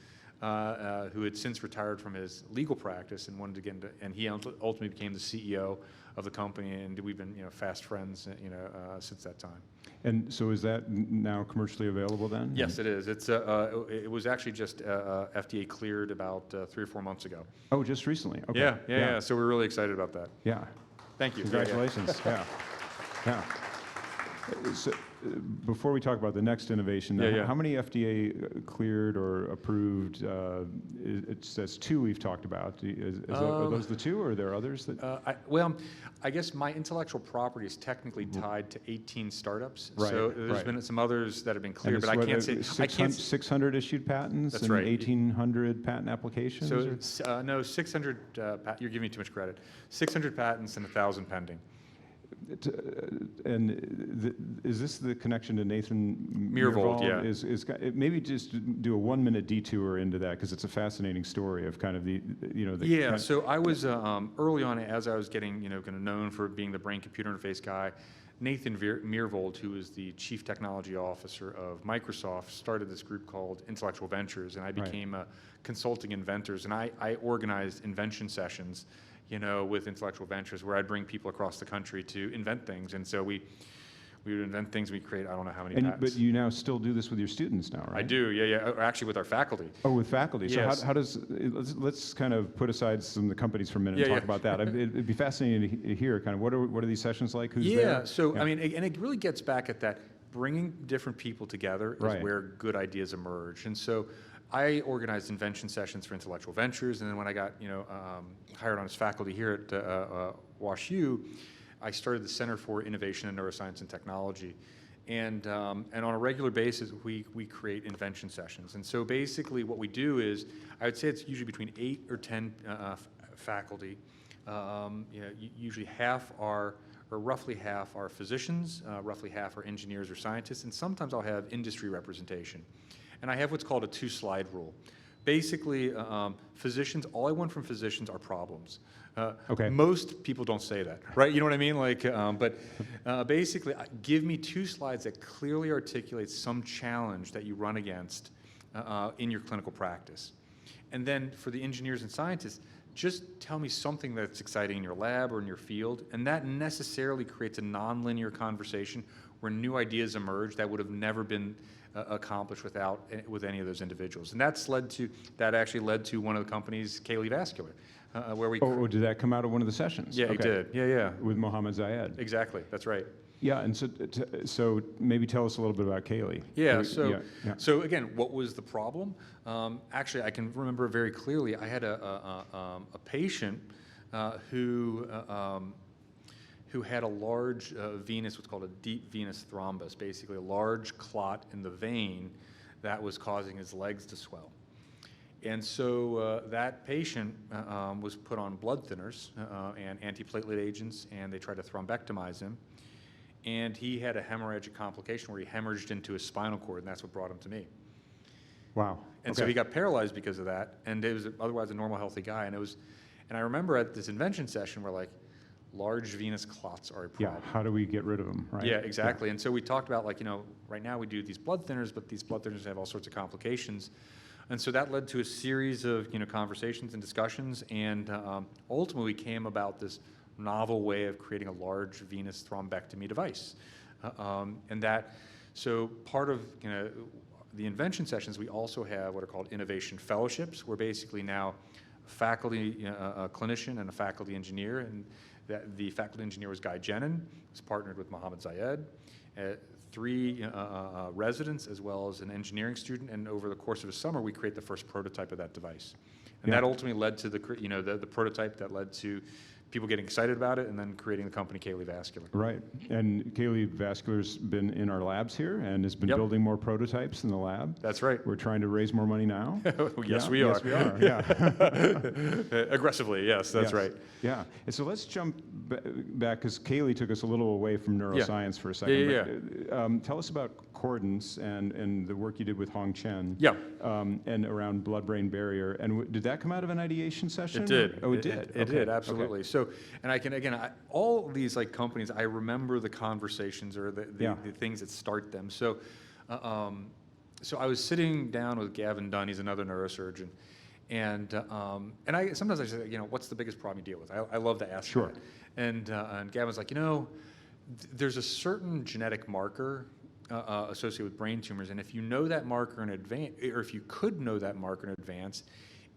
who had since retired from his legal practice and wanted to get into, and he ultimately became the CEO of the company, and we've been, fast friends, since that time. And so is that now commercially available then? Yes, it is. It was actually just FDA cleared about 3 or 4 months ago. Oh, just recently? Okay. Yeah. So we're really excited about that. Yeah. Thank you. Congratulations. Yeah. So, before we talk about the next innovation, how many FDA cleared or approved? It says 2 we've talked about. Are those the 2, or are there others that? I guess my intellectual property is technically tied to 18 startups. Right, so there's been some others that have been cleared, but I can't say. 600 issued patents. That's and right. 1,800 patent applications. So no, 600. You're giving me too much credit. 600 patents and 1,000 pending. And is this the connection to Nathan Myhrvold? Yeah. Maybe just do a 1-minute detour into that, because it's a fascinating story of kind of the. So I was early on, as I was getting kind of known for being the brain-computer interface guy. Nathan Myhrvold, who is the chief technology officer of Microsoft, started this group called Intellectual Ventures, and I became a consulting inventors, and I organized invention sessions, with Intellectual Ventures, where I'd bring people across the country to invent things. And so we would invent things, we'd create, I don't know how many patents. But you now still do this with your students now, right? I do, or actually with our faculty. Oh, with faculty. Yes. So how does, let's kind of put aside some of the companies for a minute and talk about that. It'd be fascinating to hear kind of what are these sessions like? Who's there? So I mean, and it really gets back at that, bringing different people together is where good ideas emerge. And so I organized invention sessions for Intellectual Ventures, and then when I got hired on as faculty here at WashU, I started the Center for Innovation in Neuroscience and Technology, and on a regular basis we create invention sessions. And so basically what we do is, I would say it's usually between 8 or 10 faculty. Usually roughly half are physicians, roughly half are engineers or scientists, and sometimes I'll have industry representation. And I have what's called a 2-slide rule. Basically, physicians, all I want from physicians are problems. Most people don't say that, right? You know what I mean? But basically, give me 2 slides that clearly articulate some challenge that you run against in your clinical practice. And then for the engineers and scientists, just tell me something that's exciting in your lab or in your field, and that necessarily creates a nonlinear conversation where new ideas emerge that would have never been accomplished with any of those individuals. And that actually led to one of the companies, Kaylee Vascular, where we. Oh, did that come out of one of the sessions? Yeah, it did. Yeah. With Mohammed Zayed. Exactly. That's right. Yeah, and so maybe tell us a little bit about Kaylee. Yeah. So again, what was the problem? Actually, I can remember very clearly. I had a patient who had a large venous, what's called a deep venous thrombus, basically a large clot in the vein that was causing his legs to swell. And so that patient was put on blood thinners and antiplatelet agents, and they tried to thrombectomize him. And he had a hemorrhagic complication where he hemorrhaged into his spinal cord, and that's what brought him to me. Wow. And so he got paralyzed because of that, and he was otherwise a normal, healthy guy. And I remember at this invention session, we're like, large venous clots are a problem. Yeah, how do we get rid of them, right? Yeah, exactly. Yeah. And so we talked about, right now we do these blood thinners, but these blood thinners have all sorts of complications. And so that led to a series of, conversations and discussions, and ultimately we came about this novel way of creating a large venous thrombectomy device. So part of, the invention sessions, we also have what are called innovation fellowships, where basically now a faculty a clinician and a faculty engineer, and the faculty engineer was Guy Jenin, who's partnered with Mohammed Zayed, 3 residents as well as an engineering student, and over the course of a summer we create the first prototype of that device. And that ultimately led to the prototype that led to people getting excited about it, and then creating the company Cayley Vascular. Right, and Cayley Vascular's been in our labs here and has been Yep. building more prototypes in the lab. That's right. We're trying to raise more money now. Yes, Yeah? we are. Yes, we are, yeah. Aggressively, yes, that's Yes. right. Yeah, and so let's jump back, because Cayley took us a little away from neuroscience for a second. Yeah. But, tell us about Cordance and the work you did with Hong Chen. Yeah. And around blood-brain barrier. And did that come out of an ideation session? It did. Oh, it did? It Okay. did, absolutely. Okay. So, and I can, again, all these like companies, I remember the conversations or the things that start them. So, so I was sitting down with Gavin Dunn, he's another neurosurgeon, and I sometimes I say, what's the biggest problem you deal with? I love to ask Sure. that. And Gavin's like, there's a certain genetic marker associated with brain tumors, and if you know that marker in advance, or if you could know that marker in advance,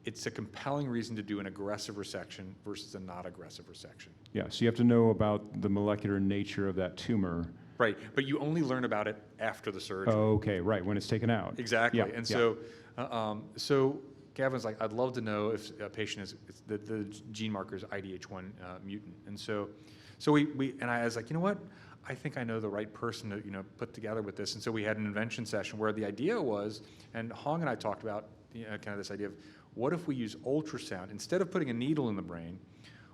it's a compelling reason to do an aggressive resection versus a not aggressive resection. Yeah, so you have to know about the molecular nature of that tumor. Right, but you only learn about it after the surgery. Oh, okay, right, when it's taken out. Exactly, Yeah, and yeah. so Gavin's like, I'd love to know if a patient is, the gene marker is IDH1 mutant. And so I was like, you know what? I think I know the right person to put together with this. And so we had an invention session where the idea was, and Hong and I talked about kind of this idea of, what if we use ultrasound instead of putting a needle in the brain?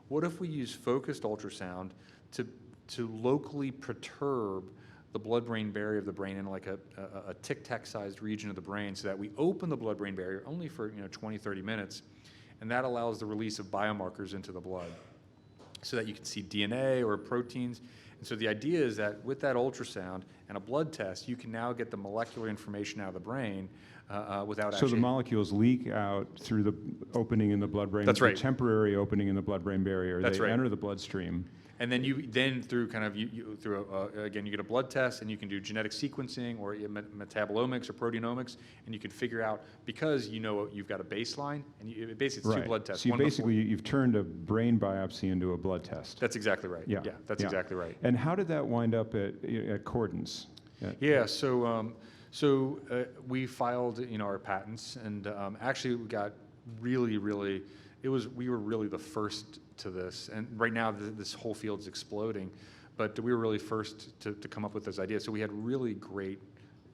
What if we use focused ultrasound to locally perturb the blood-brain barrier of the brain in like a tic-tac-sized region of the brain, so that we open the blood-brain barrier only for 20, 30 minutes, and that allows the release of biomarkers into the blood, so that you can see DNA or proteins. And so the idea is that with that ultrasound and a blood test, you can now get the molecular information out of the brain without So actually... the molecules leak out through the opening in the blood-brain. That's right. The temporary opening in the blood-brain barrier. That's they right. enter the bloodstream. And then through kind of again, you get a blood test, and you can do genetic sequencing or metabolomics or proteomics, and you can figure out, because you've got a baseline, and basically it's two blood tests. So you've turned a brain biopsy into a blood test. That's exactly right. Yeah, That's exactly right. And how did that wind up at Cordance? Yeah. So we filed our patents, and actually we got really we were really the first to this, and right now this whole field is exploding, but we were really first to come up with this idea. So we had really great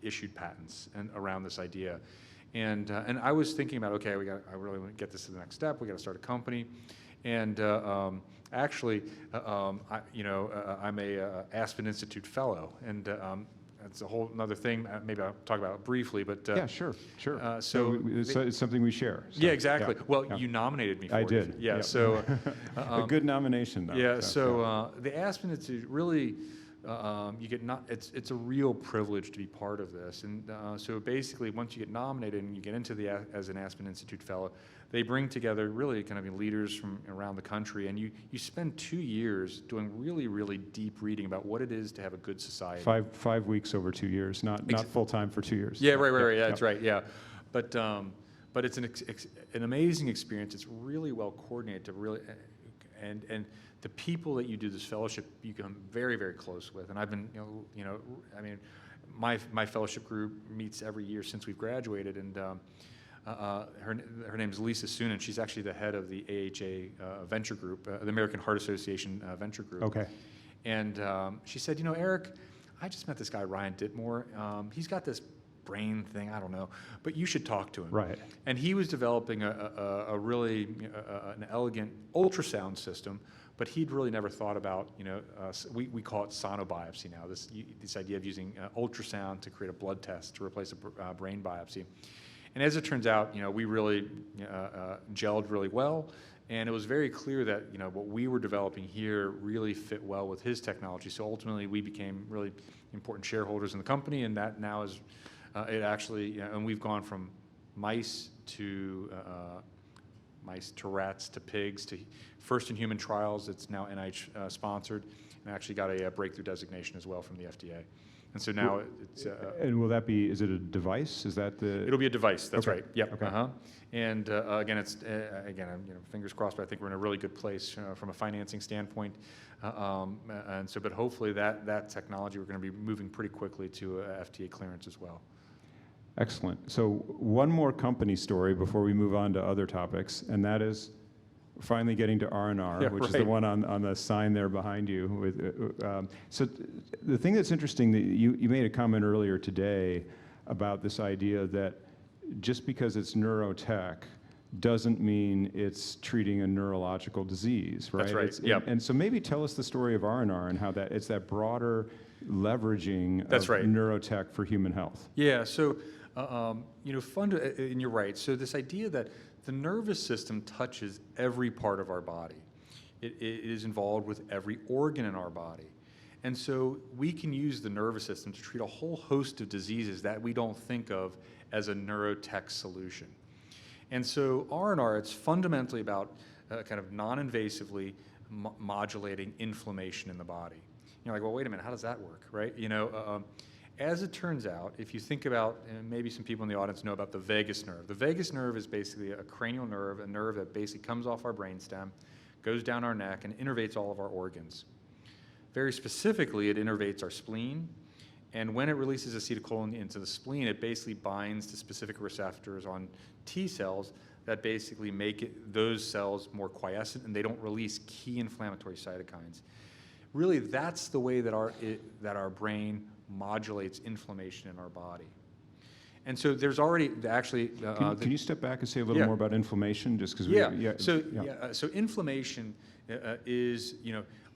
issued patents around this idea, and I was thinking about, okay, I really want to get this to the next step. We got to start a company, and actually, I'm a Aspen Institute fellow, and that's a whole another thing. Maybe I'll talk about it briefly, but yeah, sure. So it's something we share. So, yeah, exactly. yeah, well, yeah. You nominated me for I it. did. Yeah. Yep. So a good nomination, though. yeah. So the Aspen Institute really, it's a real privilege to be part of this, and so basically, once you get nominated and you get into as an Aspen Institute fellow, they bring together really kind of leaders from around the country, and you spend 2 years doing really deep reading about what it is to have a good society. 5 weeks over 2 years, not full time for 2 years. Yeah, right. Yeah, that's right. Yeah, but it's an amazing experience. It's really well coordinated. And the people that you do this fellowship, you become very close with. And I've been, my fellowship group meets every year since we've graduated, and her name is Lisa Soon, and she's actually the head of the AHA venture group, the American Heart Association venture group. Okay. And she said, Eric, I just met this guy, Ryan Dittmore. He's got this brain thing, I don't know, but you should talk to him. Right. And he was developing a really an elegant ultrasound system, but he'd really never thought about, we call it sonobiopsy now, this idea of using ultrasound to create a blood test to replace a brain biopsy. And as it turns out, we really gelled really well, and it was very clear that what we were developing here really fit well with his technology. So ultimately, we became really important shareholders in the company, and that now is it actually. And we've gone from mice to rats to pigs to first in human trials. It's now NIH sponsored, and actually got a breakthrough designation as well from the FDA. And so now it's... and will that be, is it a device? Is that the... It'll be a device, that's okay. right. Yep. Okay. And again, it's, fingers crossed, but I think we're in a really good place from a financing standpoint. And so, but hopefully that technology, we're going to be moving pretty quickly to FDA clearance as well. Excellent. So one more company story before we move on to other topics, and that is finally getting to Aurenar, Yeah, which is the right. one on the sign there behind you. So the thing that's interesting, that you made a comment earlier today about this idea that just because it's neurotech doesn't mean it's treating a neurological disease, right? That's right, It's, yep. And so maybe tell us the story of Aurenar and how it's that broader leveraging That's of right. neurotech for human health. Yeah, so, and you're right. So this idea that the nervous system touches every part of our body. It is involved with every organ in our body. And so we can use the nervous system to treat a whole host of diseases that we don't think of as a neurotech solution. And so Aurenar, it's fundamentally about kind of non-invasively modulating inflammation in the body. You're like, well, wait a minute, how does that work, right? As it turns out, if you think about, and maybe some people in the audience know about the vagus nerve. The vagus nerve is basically a cranial nerve, a nerve that basically comes off our brainstem, goes down our neck, and innervates all of our organs. Very specifically, it innervates our spleen, and when it releases acetylcholine into the spleen, it basically binds to specific receptors on T cells that basically make those cells more quiescent, and they don't release key inflammatory cytokines. Really, that's the way that our brain modulates inflammation in our body. And so there's already actually... Can you step back and say a little more about inflammation, just because So inflammation is,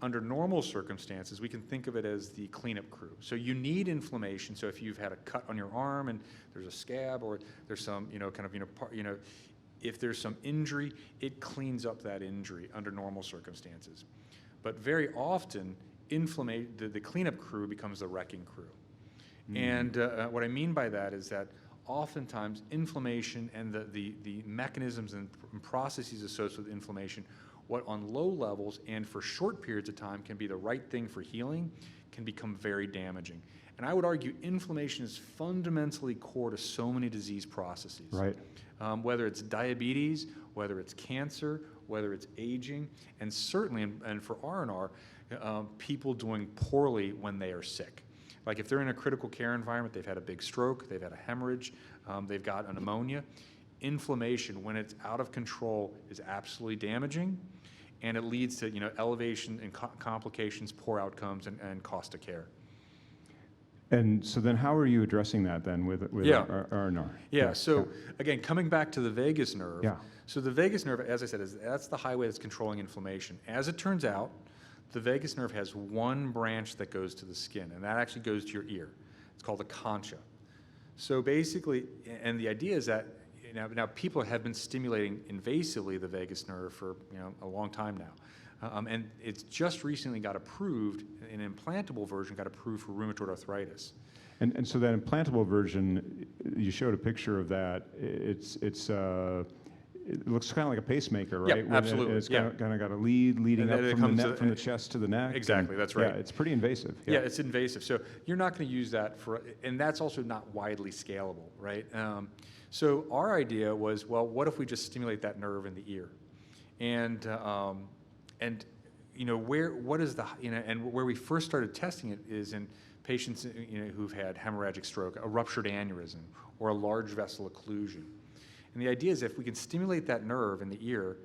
under normal circumstances, we can think of it as the cleanup crew. So you need inflammation. So if you've had a cut on your arm and there's a scab, or there's some, if there's some injury, it cleans up that injury under normal circumstances. But very often, the cleanup crew becomes the wrecking crew. And what I mean by that is that oftentimes inflammation and the mechanisms and processes associated with inflammation, what on low levels and for short periods of time can be the right thing for healing, can become very damaging. And I would argue inflammation is fundamentally core to so many disease processes. Right. Whether it's diabetes, whether it's cancer, whether it's aging, and certainly, and for Aurenar, people doing poorly when they are sick. Like if they're in a critical care environment, they've had a big stroke, they've had a hemorrhage, they've got a pneumonia. Inflammation, when it's out of control, is absolutely damaging, and it leads to elevation and complications, poor outcomes, and cost of care. And so then how are you addressing that then with Aurenar? Again, coming back to the vagus nerve. Yeah. So the vagus nerve, as I said, that's the highway that's controlling inflammation. As it turns out, the vagus nerve has one branch that goes to the skin, and that actually goes to your ear. It's called the concha. So basically, and the idea is that now people have been stimulating invasively the vagus nerve for a long time now. And it's just recently got approved, an implantable version got approved for rheumatoid arthritis. And so that implantable version, you showed a picture of that. It looks kind of like a pacemaker, right? Yeah, absolutely. It's kind of got a lead leading up from the chest to the neck. Exactly, that's right. Yeah, it's pretty invasive. Yeah, it's invasive. So you're not going to use that and that's also not widely scalable, right? So our idea was, well, what if we just stimulate that nerve in the ear? And where we first started testing it is in patients who've had hemorrhagic stroke, a ruptured aneurysm, or a large vessel occlusion. And the idea is if we can stimulate that nerve in the ear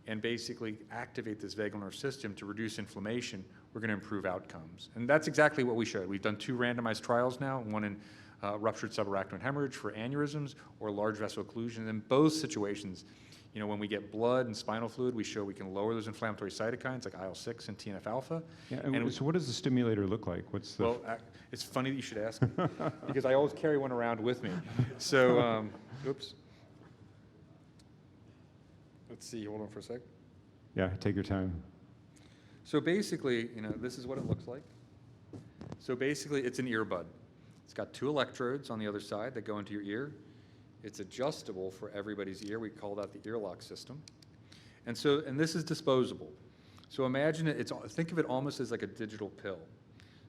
and basically activate this vagal nerve system to reduce inflammation, we're going to improve outcomes. And that's exactly what we showed. We've done 2 randomized trials now, one in ruptured subarachnoid hemorrhage for aneurysms or large vessel occlusion. And in both situations, when we get blood and spinal fluid, we show we can lower those inflammatory cytokines like IL-6 and TNF-alpha. Yeah, so what does the stimulator look like? Well, it's funny that you should ask me because I always carry one around with me. So, oops. Let's see, hold on for a sec. Yeah, take your time. So basically, this is what it looks like. So basically, it's an earbud. It's got 2 electrodes on the other side that go into your ear. It's adjustable for everybody's ear. We call that the earlock system. And this is disposable. So imagine think of it almost as like a digital pill.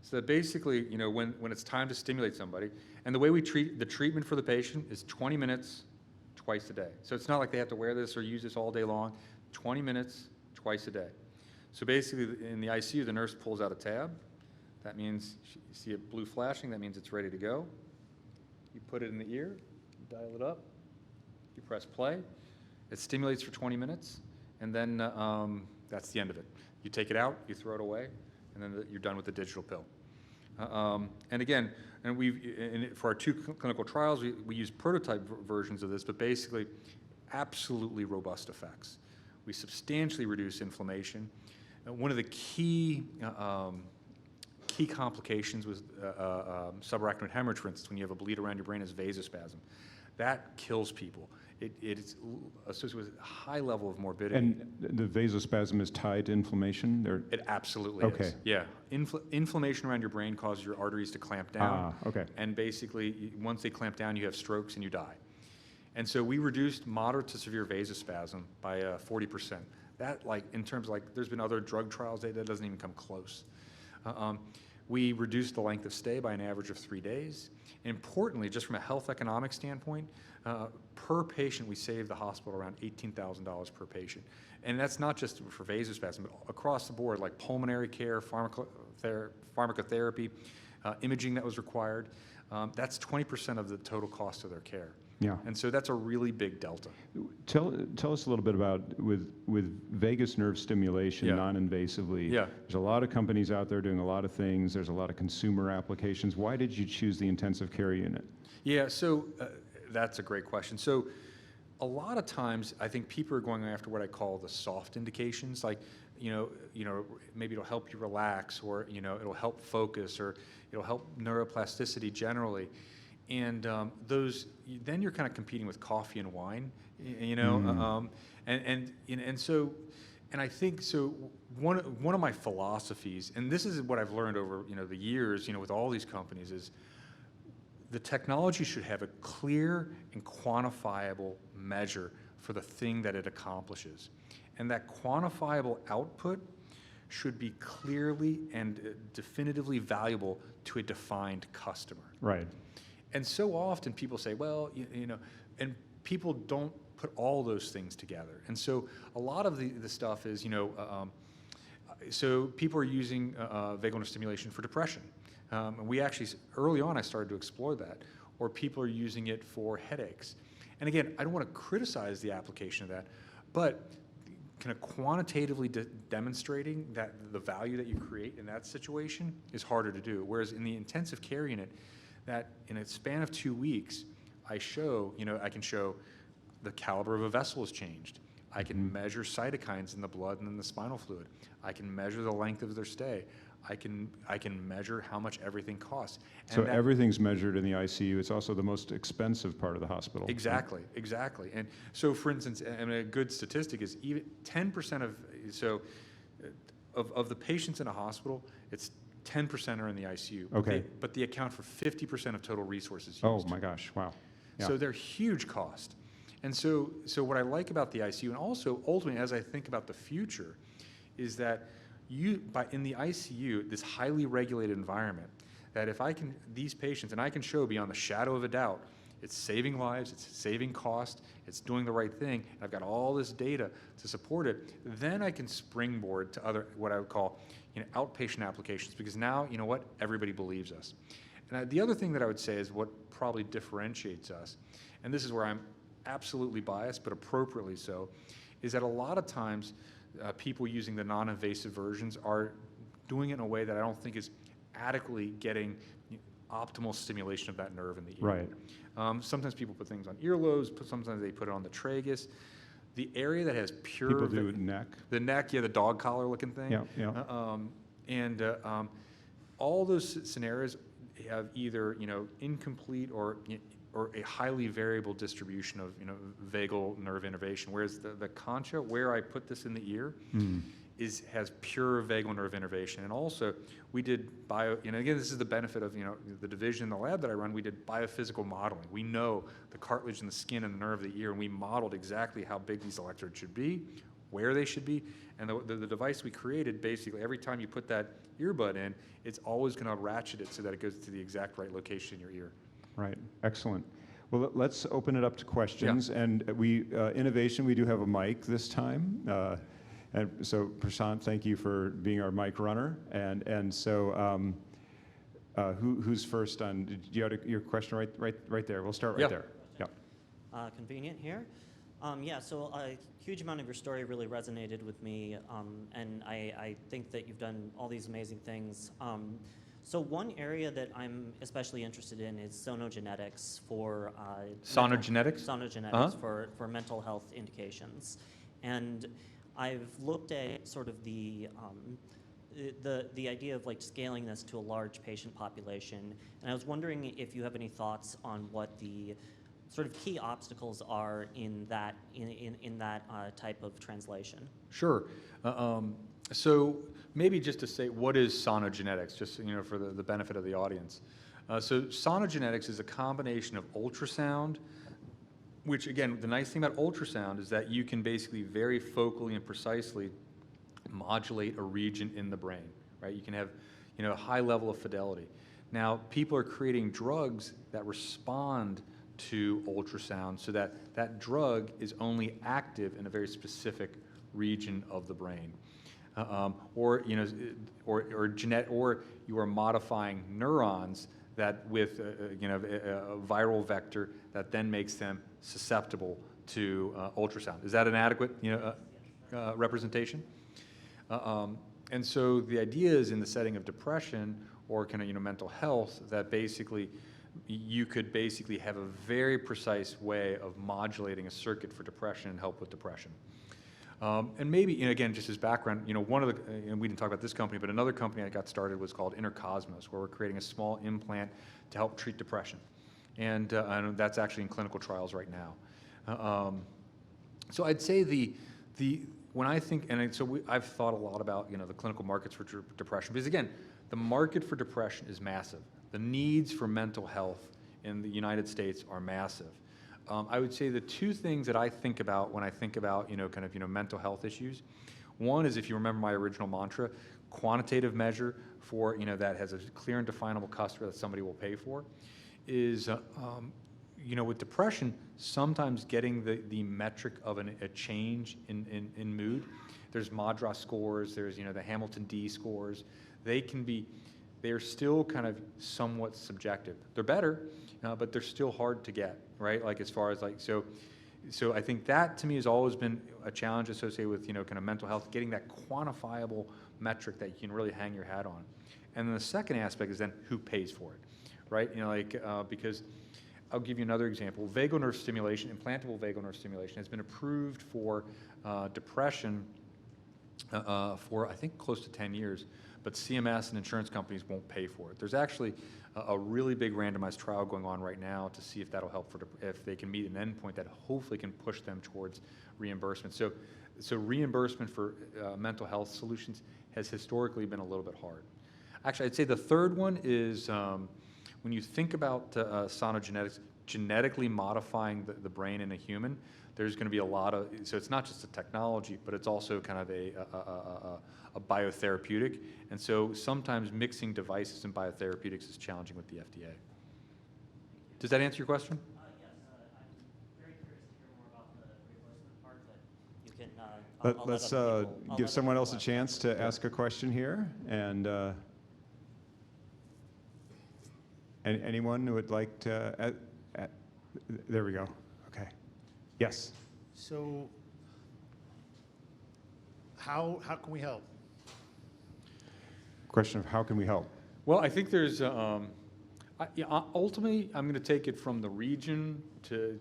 So that basically, when it's time to stimulate somebody, and the way we treat the treatment for the patient is 20 minutes, twice a day. So it's not like they have to wear this or use this all day long. 20 minutes, twice a day. So basically, in the ICU, the nurse pulls out a tab. That means you see it blue flashing. That means it's ready to go. You put it in the ear, you dial it up, you press play. It stimulates for 20 minutes, and then that's the end of it. You take it out, you throw it away, and then you're done with the digital pill. And again, for our 2 clinical trials, we use prototype versions of this, but basically absolutely robust effects. We substantially reduce inflammation. One of the key complications with subarachnoid hemorrhage, for instance, when you have a bleed around your brain, is vasospasm. That kills people. It's associated with a high level of morbidity. And the vasospasm is tied to inflammation? It absolutely is. Yeah. Inflammation around your brain causes your arteries to clamp down. Okay. And basically, once they clamp down, you have strokes and you die. And so we reduced moderate to severe vasospasm by 40%. That, like, in terms of, like, there's been other drug trials that doesn't even come close. We reduced the length of stay by an average of 3 days. And importantly, just from a health economic standpoint, per patient, we saved the hospital around $18,000 per patient. And that's not just for vasospasm, but across the board, like pulmonary care, pharmacotherapy, imaging that was required. That's 20% of the total cost of their care. Yeah. And so that's a really big delta. Tell us a little bit about with vagus nerve stimulation, Yeah. non-invasively. Yeah. There's a lot of companies out there doing a lot of things. There's a lot of consumer applications. Why did you choose the intensive care unit? Yeah, so that's a great question. So a lot of times, I think people are going after what I call the soft indications, like, maybe it'll help you relax, or, it'll help focus, or it'll help neuroplasticity generally. And then you're kind of competing with coffee and wine, and I think so. One of my philosophies, and this is what I've learned over the years, with all these companies, is the technology should have a clear and quantifiable measure for the thing that it accomplishes, and that quantifiable output should be clearly and definitively valuable to a defined customer. Right. And so often people say, well, and people don't put all those things together. And so a lot of the stuff is, so people are using vagal nerve stimulation for depression. And we actually, early on, I started to explore that. Or people are using it for headaches. And again, I don't want to criticize the application of that, but kind of quantitatively demonstrating that the value that you create in that situation is harder to do. Whereas in the intensive care unit, that in a span of 2 weeks, I can show the caliber of a vessel has changed. I can measure cytokines in the blood and in the spinal fluid. I can measure the length of their stay. I can measure how much everything costs. And so everything's measured in the ICU. It's also the most expensive part of the hospital. Exactly, exactly. And so, for instance, a good statistic is even 10% of the patients in a hospital, it's 10% are in the ICU. Okay. But they account for 50% of total resources used. Oh my gosh! Wow. Yeah. So they're huge cost. And so what I like about the ICU, and also ultimately as I think about the future, is that in the ICU, this highly regulated environment, that if these patients, and I can show beyond the shadow of a doubt, it's saving lives, it's saving cost, it's doing the right thing, and I've got all this data to support it, then I can springboard to other, what I would call, outpatient applications, because now, everybody believes us. And the other thing that I would say is what probably differentiates us, and this is where I'm absolutely biased, but appropriately so, is that a lot of times people using the non-invasive versions are doing it in a way that I don't think is adequately getting optimal stimulation of that nerve in the ear. Right. Sometimes people put things on earlobes, sometimes they put it on the tragus. The area that has pure... People do neck. The neck, the dog collar looking thing. Yeah. All those scenarios have either, incomplete or a highly variable distribution of, vagal nerve innervation. Whereas the concha, where I put this in the ear, has pure vagal nerve innervation. And also, we did again, this is the benefit of, the division in the lab that I run, we did biophysical modeling. We know the cartilage and the skin and the nerve of the ear, and we modeled exactly how big these electrodes should be, where they should be, and the device we created, basically, every time you put that earbud in, it's always going to ratchet it so that it goes to the exact right location in your ear. Right. Excellent. Well, let's open it up to questions. Yeah. And innovation, we do have a mic this time. And so, Prashant, thank you for being our mic runner. And so, who's first on? Do you have your question right there? We'll start right there. Yeah. Convenient here. Yeah, so a huge amount of your story really resonated with me, and I think that you've done all these amazing things. So one area that I'm especially interested in is sonogenetics for Sonogenetics? sonogenetics for mental health indications, and I've looked at sort of the idea of like scaling this to a large patient population, and I was wondering if you have any thoughts on what the sort of key obstacles are in that type of translation. Sure. So maybe just to say, what is sonogenetics, just for the benefit of the audience. So sonogenetics is a combination of ultrasound, which again, the nice thing about ultrasound is that you can basically very focally and precisely modulate a region in the brain, right? You can have a high level of fidelity. Now, people are creating drugs that respond to ultrasound so that that drug is only active in a very specific region of the brain. Or you are modifying neurons that with a viral vector that then makes them susceptible to ultrasound. Is that an adequate representation? And so the idea is in the setting of depression or mental health that basically you could basically have a very precise way of modulating a circuit for depression and help with depression. And maybe, again, just as background, one of the, and we didn't talk about this company, but another company I got started was called Intercosmos, where we're creating a small implant to help treat depression. And that's actually in clinical trials right now. So I'd say when I think, I've thought a lot about, the clinical markets for depression, because again, the market for depression is massive. The needs for mental health in the United States are massive. I would say the two things that I think about when I think about, mental health issues. One is, if you remember my original mantra, quantitative measure for, that has a clear and definable customer that somebody will pay for, is, with depression, sometimes getting the metric of a change in mood. There's MADRS scores, there's, the Hamilton D scores. They're still kind of somewhat subjective. They're better, but they're still hard to get, right? Like as far as like, so I think that to me has always been a challenge associated with, kind of mental health, getting that quantifiable metric that you can really hang your hat on. And then the second aspect is then who pays for it, right? Because I'll give you another example. Vagal nerve stimulation, implantable vagal nerve stimulation has been approved for depression for I think close to 10 years. But CMS and insurance companies won't pay for it. There's actually a really big randomized trial going on right now to see if that'll help if they can meet an endpoint that hopefully can push them towards reimbursement. So reimbursement for mental health solutions has historically been a little bit hard. Actually, I'd say the third one is when you think about sonogenetics, genetically modifying the brain in a human, there's going to be a lot of, so it's not just a technology, but it's also kind of a biotherapeutic. And so sometimes mixing devices and biotherapeutics is challenging with the FDA. Does that answer your question? Yes. I'm very curious to hear more about the reimbursement part, but you can. Let's give someone else a chance to ask a question here. And anyone who would like to, there we go. Okay. Yes. So how can we help? Question of how can we help? Well, I think there's, ultimately, I'm going to take it from the region to,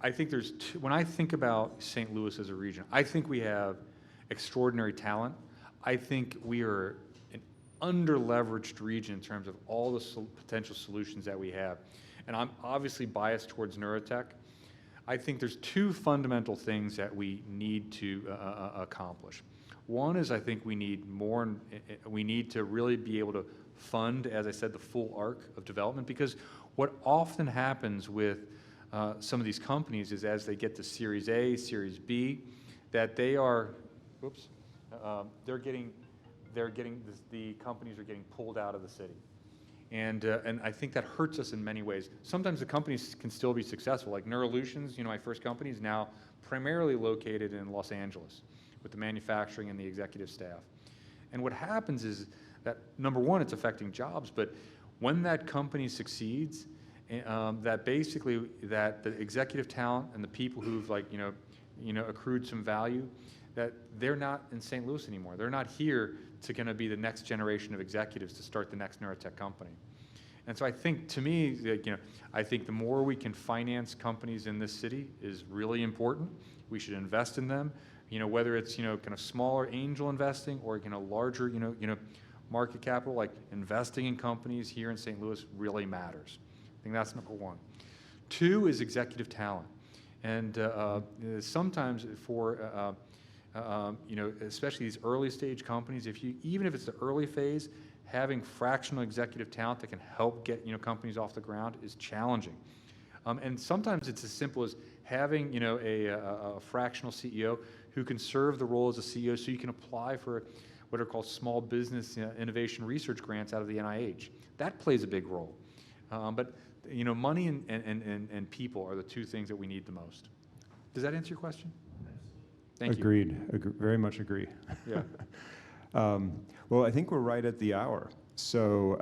I think there's when I think about St. Louis as a region, I think we have extraordinary talent. I think we are an under-leveraged region in terms of all the potential solutions that we have. And I'm obviously biased towards neurotech. I think there's two fundamental things that we need to accomplish. One is I think we need to really be able to fund, as I said, the full arc of development, because what often happens with some of these companies is as they get to Series A, Series B, that they are, the companies are getting pulled out of the city. And I think that hurts us in many ways. Sometimes the companies can still be successful, like Neurolutions, my first company is now primarily located in Los Angeles with the manufacturing and the executive staff. And what happens is that, number one, it's affecting jobs, but when that company succeeds that basically that the executive talent and the people who've accrued some value, that they're not in St. Louis anymore. They're not here to kind of be the next generation of executives to start the next neurotech company. And so I think, to me, I think the more we can finance companies in this city is really important. We should invest in them, whether it's, kind of smaller angel investing or, larger, market capital, like investing in companies here in St. Louis really matters. I think that's number one. Two is executive talent. And sometimes for, especially these early stage companies, even if it's the early phase, having fractional executive talent that can help get companies off the ground is challenging. And sometimes it's as simple as having a fractional CEO who can serve the role as a CEO, so you can apply for what are called small business innovation research grants out of the NIH. That plays a big role. But money and people are the two things that we need the most. Does that answer your question? Thank you. Agreed. Very much agree. Yeah. Well, I think we're right at the hour. So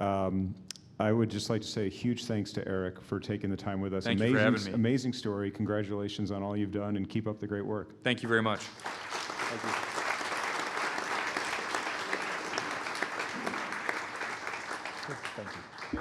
I would just like to say a huge thanks to Eric for taking the time with us. Thank you for having me. Amazing story. Congratulations on all you've done, and keep up the great work. Thank you very much. Thank you. Thank you.